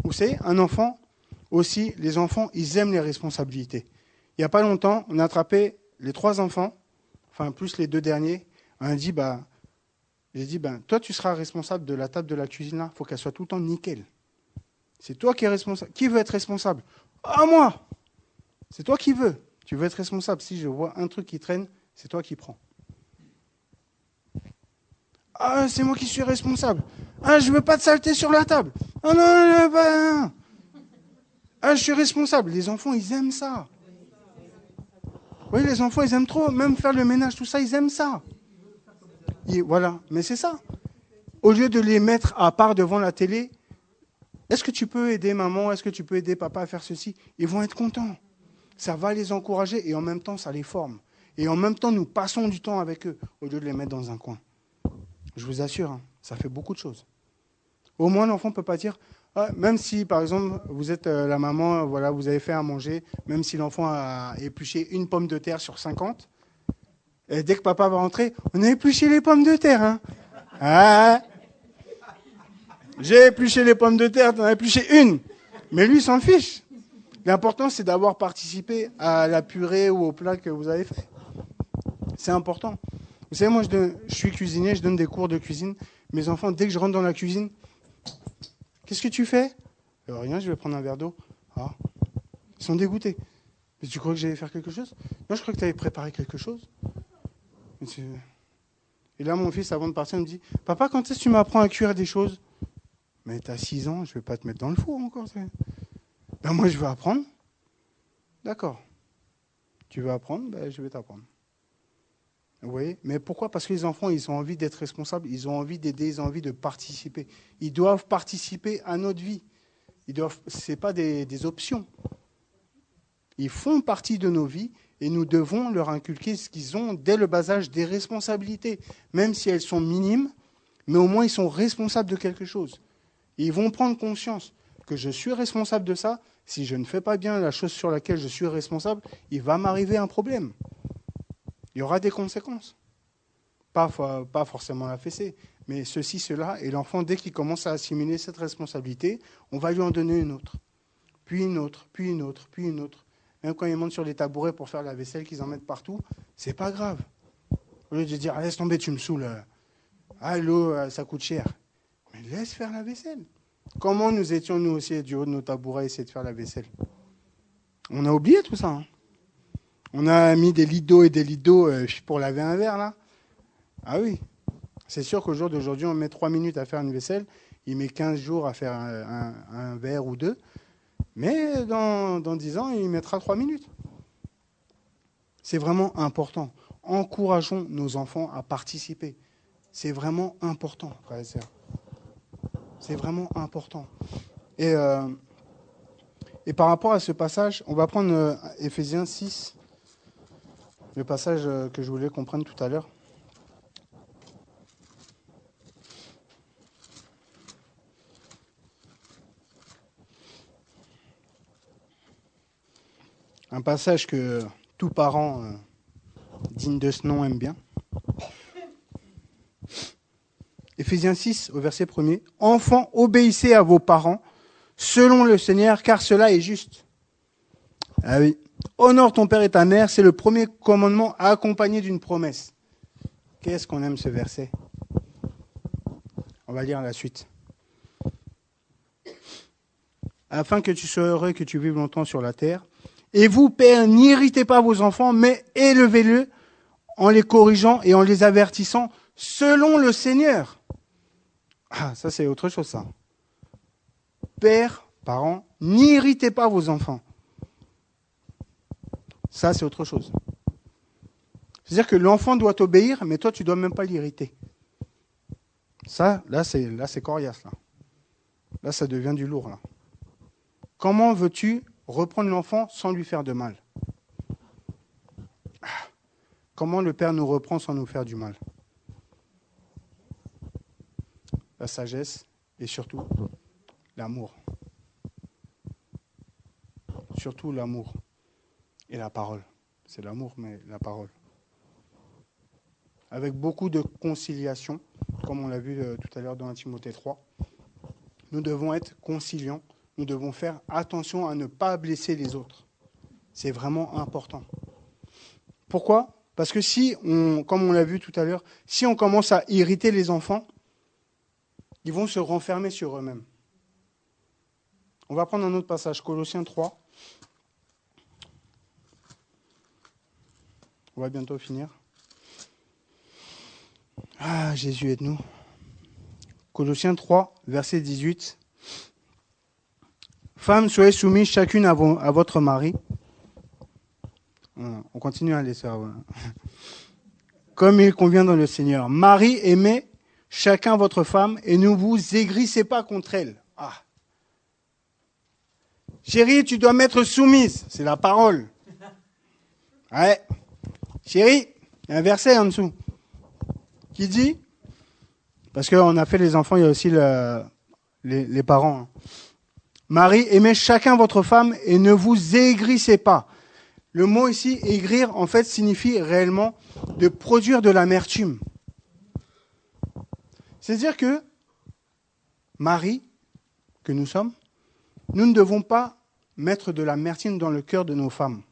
Vous savez, un enfant, aussi, les enfants, ils aiment les responsabilités. Il n'y a pas longtemps, on a attrapé les 3 enfants, enfin plus les 2 derniers. On a dit, j'ai dit, toi tu seras responsable de la table de la cuisine là, il faut qu'elle soit tout le temps nickel. C'est toi qui es responsable. Qui veut être responsable? Ah, moi! C'est toi qui veux. Tu veux être responsable. Si je vois un truc qui traîne, c'est toi qui prends. Ah, c'est moi qui suis responsable. Ah, je veux pas de saleté sur la table. Ah non. Ah, je suis responsable. Les enfants, ils aiment ça. Oui, les enfants, ils aiment trop. Même faire le ménage, tout ça, ils aiment ça. Et voilà, mais c'est ça. Au lieu de les mettre à part devant la télé, est-ce que tu peux aider maman, est-ce que tu peux aider papa à faire ceci? Ils vont être contents. Ça va les encourager et en même temps, ça les forme. Et en même temps, nous passons du temps avec eux au lieu de les mettre dans un coin. Je vous assure, hein, ça fait beaucoup de choses. Au moins, l'enfant ne peut pas dire, même si, par exemple, vous êtes la maman, voilà, vous avez fait à manger, même si l'enfant a épluché une pomme de terre sur 50, et dès que papa va rentrer, on a épluché les pommes de terre. Hein. Ah, j'ai épluché les pommes de terre, tu en as épluché une. Mais lui, il s'en fiche. L'important, c'est d'avoir participé à la purée ou au plat que vous avez fait. C'est important. Vous savez, moi, je suis cuisinier, je donne des cours de cuisine. Mes enfants, dès que je rentre dans la cuisine, qu'est-ce que tu fais? Rien, je vais prendre un verre d'eau. Ah, ils sont dégoûtés. Mais tu crois que j'allais faire quelque chose? Non, je crois que tu avais préparé quelque chose. Et là, mon fils, avant de partir, me dit, papa, quand est-ce que tu m'apprends à cuire des choses? Mais tu as 6 ans, je ne vais pas te mettre dans le four encore. Ben moi, je veux apprendre. D'accord. Tu veux apprendre? Ben, je vais t'apprendre. Vous voyez? Mais pourquoi? Parce que les enfants, ils ont envie d'être responsables, ils ont envie d'aider, ils ont envie de participer. Ils doivent participer à notre vie. Ce n'est pas des options. Ils font partie de nos vies et nous devons leur inculquer ce qu'ils ont dès le bas âge, des responsabilités. Même si elles sont minimes, mais au moins ils sont responsables de quelque chose. Et ils vont prendre conscience que je suis responsable de ça. Si je ne fais pas bien la chose sur laquelle je suis responsable, il va m'arriver un problème. Il y aura des conséquences. Pas forcément la fessée, mais ceci, cela. Et l'enfant, dès qu'il commence à assimiler cette responsabilité, on va lui en donner une autre. Puis une autre, puis une autre, puis une autre. Même quand ils montent sur les tabourets pour faire la vaisselle, qu'ils en mettent partout, c'est pas grave. Au lieu de dire, laisse tomber, tu me saoules. Ah, l'eau, ça coûte cher. Mais laisse faire la vaisselle. Comment nous étions, nous aussi, du haut de nos tabourets, essayer de faire la vaisselle? On a oublié tout ça. Hein. On a mis des lits d'eau et des lits d'eau pour laver un verre, là. Ah oui. C'est sûr qu'au jour d'aujourd'hui, on met 3 minutes à faire une vaisselle. Il met 15 jours à faire un verre ou 2. Mais dans 10 ans, il mettra 3 minutes. C'est vraiment important. Encourageons nos enfants à participer. C'est vraiment important, frères et sœurs. C'est vraiment important. Et par rapport à ce passage, on va prendre Éphésiens 6, le passage que je voulais qu'on prenne tout à l'heure. Un passage que tout parent digne de ce nom aime bien. Éphésiens 6, au verset 1er. « Enfants, obéissez à vos parents, selon le Seigneur, car cela est juste. » Ah oui. « Honore ton père et ta mère, c'est le premier commandement accompagné d'une promesse. » Qu'est-ce qu'on aime ce verset? On va lire la suite. « Afin que tu sois heureux et que tu vives longtemps sur la terre. Et vous, pères, n'irritez pas vos enfants, mais élevez-les en les corrigeant et en les avertissant selon le Seigneur. » Ah, ça c'est autre chose, ça. Pères, parents, n'irritez pas vos enfants. Ça, c'est autre chose. C'est-à-dire que l'enfant doit obéir, mais toi, tu ne dois même pas l'irriter. Ça, là, c'est coriace, là. Là, ça devient du lourd, là. Comment veux-tu reprendre l'enfant sans lui faire de mal? Comment le Père nous reprend sans nous faire du mal? la sagesse et surtout l'amour. Surtout l'amour et la parole. C'est l'amour, mais la parole. Avec beaucoup de conciliation, comme on l'a vu tout à l'heure dans 1 Timothée 3. Nous devons être conciliants, nous devons faire attention à ne pas blesser les autres. C'est vraiment important. Pourquoi ? Parce que si, comme on l'a vu tout à l'heure, si on commence à irriter les enfants, ils vont se renfermer sur eux-mêmes. On va prendre un autre passage, Colossiens 3. On va bientôt finir. Ah, Jésus, aide-nous. Colossiens 3, verset 18. Femmes, soyez soumises chacune à votre mari. On continue à les sœurs. Comme il convient dans le Seigneur. Mari, aimez chacun votre femme et ne vous aigrissez pas contre elle. Ah. Chérie, tu dois m'être soumise. C'est la parole. Ouais. Chérie, il y a un verset en dessous qui dit, parce qu'on a fait les enfants, il y a aussi les parents. Marie, aimez chacun votre femme et ne vous aigrissez pas. Le mot ici, aigrir, en fait, signifie réellement de produire de l'amertume. C'est-à-dire que Marie, que nous sommes, nous ne devons pas mettre de l'amertume dans le cœur de nos femmes.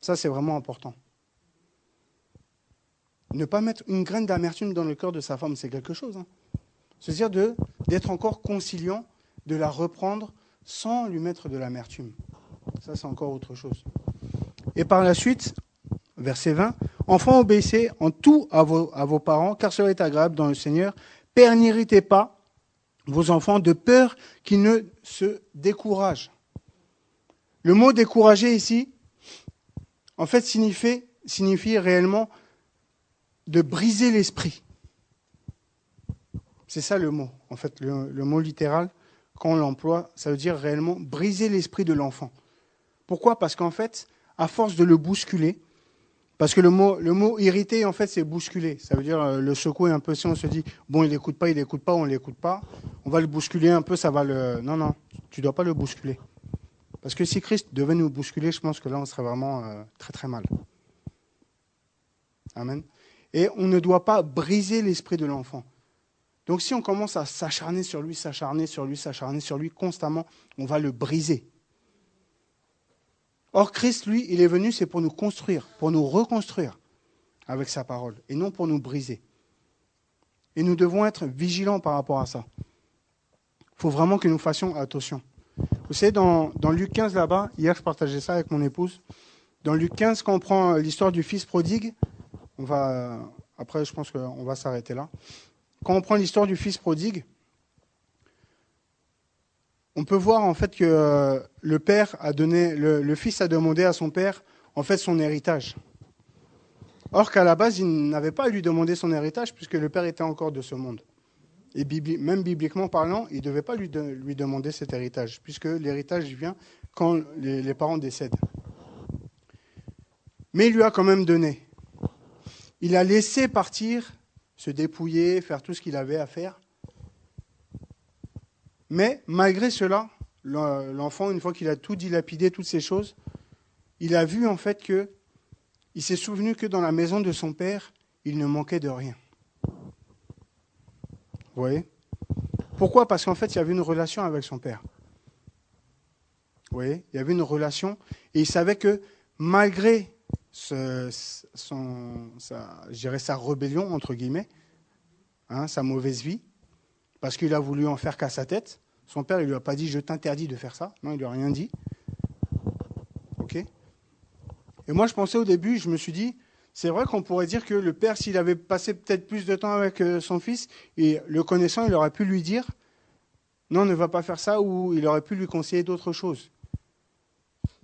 Ça, c'est vraiment important. Ne pas mettre une graine d'amertume dans le cœur de sa femme, c'est quelque chose. C'est-à-dire d'être encore conciliant, de la reprendre sans lui mettre de l'amertume. Ça, c'est encore autre chose. Et par la suite, verset 20, « Enfants, obéissez en tout à vos parents, car cela est agréable dans le Seigneur. Père, n'irritez pas vos enfants de peur qu'ils ne se découragent. » Le mot « décourager » ici, en fait, signifie réellement de briser l'esprit. C'est ça le mot. En fait, le mot littéral, quand on l'emploie, ça veut dire réellement briser l'esprit de l'enfant. Pourquoi ? Parce qu'en fait, à force de le bousculer, parce que le mot irriter, en fait, c'est bousculer. Ça veut dire le secouer un peu. Si on se dit, bon, il n'écoute pas, on ne l'écoute pas, on va le bousculer un peu, ça va le... Non, tu ne dois pas le bousculer. Parce que si Christ devait nous bousculer, je pense que là, on serait vraiment très, très mal. Amen. Et on ne doit pas briser l'esprit de l'enfant. Donc si on commence à s'acharner sur lui constamment, on va le briser. Or, Christ, lui, il est venu, c'est pour nous construire, pour nous reconstruire avec sa parole, et non pour nous briser. Et nous devons être vigilants par rapport à ça. Il faut vraiment que nous fassions attention. Vous savez, dans Luc 15, là-bas, hier je partageais ça avec mon épouse, dans Luc 15, quand on prend l'histoire du fils prodigue, après je pense qu'on va s'arrêter là. Quand on prend l'histoire du fils prodigue, on peut voir en fait que le fils a demandé à son père en fait son héritage. Or qu'à la base, il n'avait pas à lui demander son héritage puisque le père était encore de ce monde. Et même bibliquement parlant, il ne devait pas lui demander cet héritage puisque l'héritage vient quand les parents décèdent. Mais il lui a quand même donné. Il a laissé partir, se dépouiller, faire tout ce qu'il avait à faire. Mais malgré cela, l'enfant, une fois qu'il a tout dilapidé, toutes ces choses, il a vu en fait il s'est souvenu que dans la maison de son père, il ne manquait de rien. Vous voyez ? Pourquoi ? Parce qu'en fait, il y avait une relation avec son père. Vous voyez ? Il y avait une relation et il savait que malgré sa rébellion, entre guillemets, sa mauvaise vie, parce qu'il a voulu en faire qu'à sa tête. Son père, il ne lui a pas dit « je t'interdis de faire ça ». Non, il ne lui a rien dit. Ok ? Et moi, je pensais au début, je me suis dit, c'est vrai qu'on pourrait dire que le père, s'il avait passé peut-être plus de temps avec son fils, et le connaissant, il aurait pu lui dire « non, ne va pas faire ça » ou il aurait pu lui conseiller d'autres choses.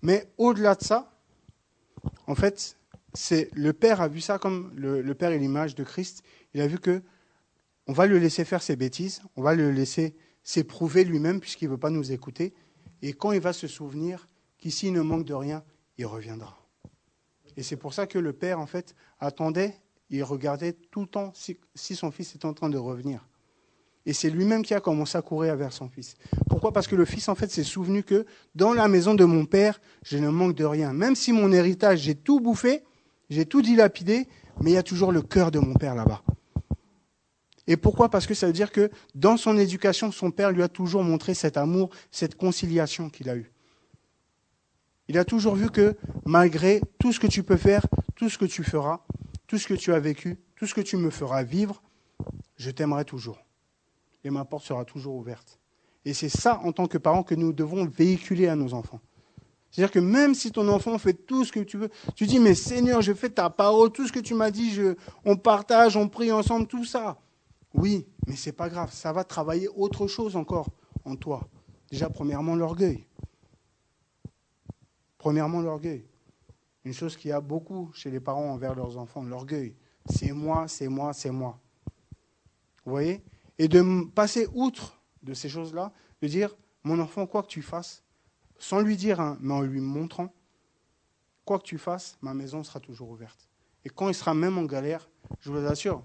Mais au-delà de ça, en fait, le père a vu ça comme le père est l'image de Christ. Il a vu que on va le laisser faire ses bêtises, on va le laisser s'éprouver lui-même puisqu'il ne veut pas nous écouter. Et quand il va se souvenir qu'ici il ne manque de rien, il reviendra. Et c'est pour ça que le père, en fait, attendait, il regardait tout le temps si son fils était en train de revenir. Et c'est lui-même qui a commencé à courir vers son fils. Pourquoi? Parce que le fils, en fait, s'est souvenu que dans la maison de mon père, je ne manque de rien. Même si mon héritage, j'ai tout bouffé, j'ai tout dilapidé, mais il y a toujours le cœur de mon père là-bas. Et pourquoi? Parce que ça veut dire que dans son éducation, son père lui a toujours montré cet amour, cette conciliation qu'il a eue. Il a toujours vu que malgré tout ce que tu peux faire, tout ce que tu feras, tout ce que tu as vécu, tout ce que tu me feras vivre, je t'aimerai toujours. Et ma porte sera toujours ouverte. Et c'est ça, en tant que parents, que nous devons véhiculer à nos enfants. C'est-à-dire que même si ton enfant fait tout ce que tu veux, tu dis, mais Seigneur, je fais ta parole, tout ce que tu m'as dit, on partage, on prie ensemble, tout ça. Oui, mais c'est pas grave, ça va travailler autre chose encore en toi. Déjà, premièrement, l'orgueil. Premièrement, l'orgueil. Une chose qu'il y a beaucoup chez les parents envers leurs enfants, l'orgueil. C'est moi, c'est moi, c'est moi. Vous voyez? Et de passer outre de ces choses-là, de dire, mon enfant, quoi que tu fasses, sans lui dire, hein, mais en lui montrant, quoi que tu fasses, ma maison sera toujours ouverte. Et quand il sera même en galère, je vous assure,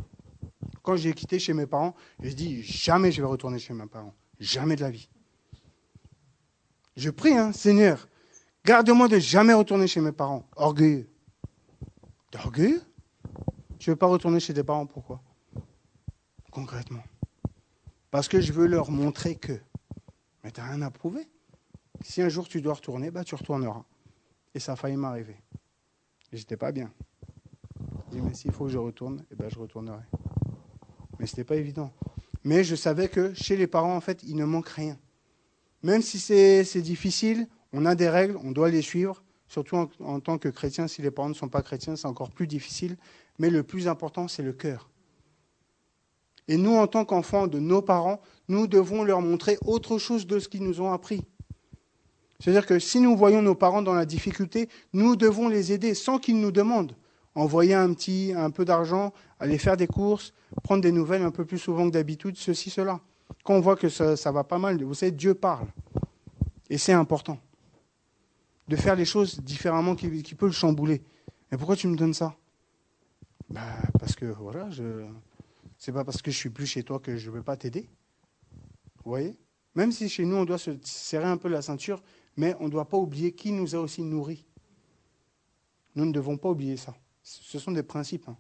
quand j'ai quitté chez mes parents, je dis, jamais je vais retourner chez mes parents. Jamais de la vie. Je prie, hein, Seigneur, garde-moi de jamais retourner chez mes parents. Orgueilleux. T'es orgueilleux? Tu ne veux pas retourner chez tes parents, pourquoi? Concrètement. Parce que je veux leur montrer que. Mais tu n'as rien à prouver. Si un jour tu dois retourner, bah, tu retourneras. Et ça a failli m'arriver. Et j'étais pas bien. Je dis, mais s'il faut que je retourne, eh ben, je retournerai. Mais ce n'était pas évident. Mais je savais que chez les parents, en fait, il ne manque rien. Même si c'est difficile, on a des règles, on doit les suivre. Surtout en tant que chrétien, si les parents ne sont pas chrétiens, c'est encore plus difficile. Mais le plus important, c'est le cœur. Et nous, en tant qu'enfants de nos parents, nous devons leur montrer autre chose de ce qu'ils nous ont appris. C'est-à-dire que si nous voyons nos parents dans la difficulté, nous devons les aider sans qu'ils nous demandent. Envoyer un peu d'argent, aller faire des courses, prendre des nouvelles un peu plus souvent que d'habitude, ceci, cela. Quand on voit que ça va pas mal, vous savez, Dieu parle. Et c'est important. De faire les choses différemment qui peut le chambouler. Mais pourquoi tu me donnes ça? Parce que, voilà, c'est pas parce que je suis plus chez toi que je ne veux pas t'aider. Vous voyez? Même si chez nous, on doit se serrer un peu la ceinture, mais on ne doit pas oublier qui nous a aussi nourris. Nous ne devons pas oublier ça. Ce sont des principes. Hein.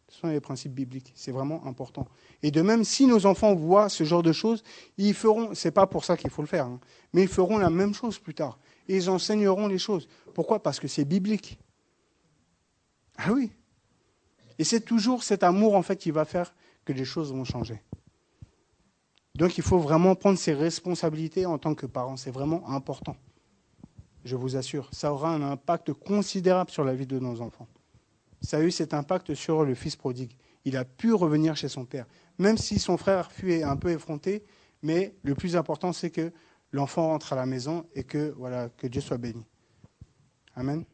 Ce sont des principes bibliques. C'est vraiment important. Et de même, si nos enfants voient ce genre de choses, ils feront, c'est pas pour ça qu'il faut le faire, hein, mais ils feront la même chose plus tard. Et ils enseigneront les choses. Pourquoi? Parce que c'est biblique. Ah oui. Et c'est toujours cet amour, en fait, qui va faire que les choses vont changer. Donc, il faut vraiment prendre ses responsabilités en tant que parent. C'est vraiment important. Je vous assure. Ça aura un impact considérable sur la vie de nos enfants. Ça a eu cet impact sur le fils prodigue. Il a pu revenir chez son père, même si son frère fut un peu effronté, mais le plus important, c'est que l'enfant rentre à la maison et que Dieu soit béni. Amen.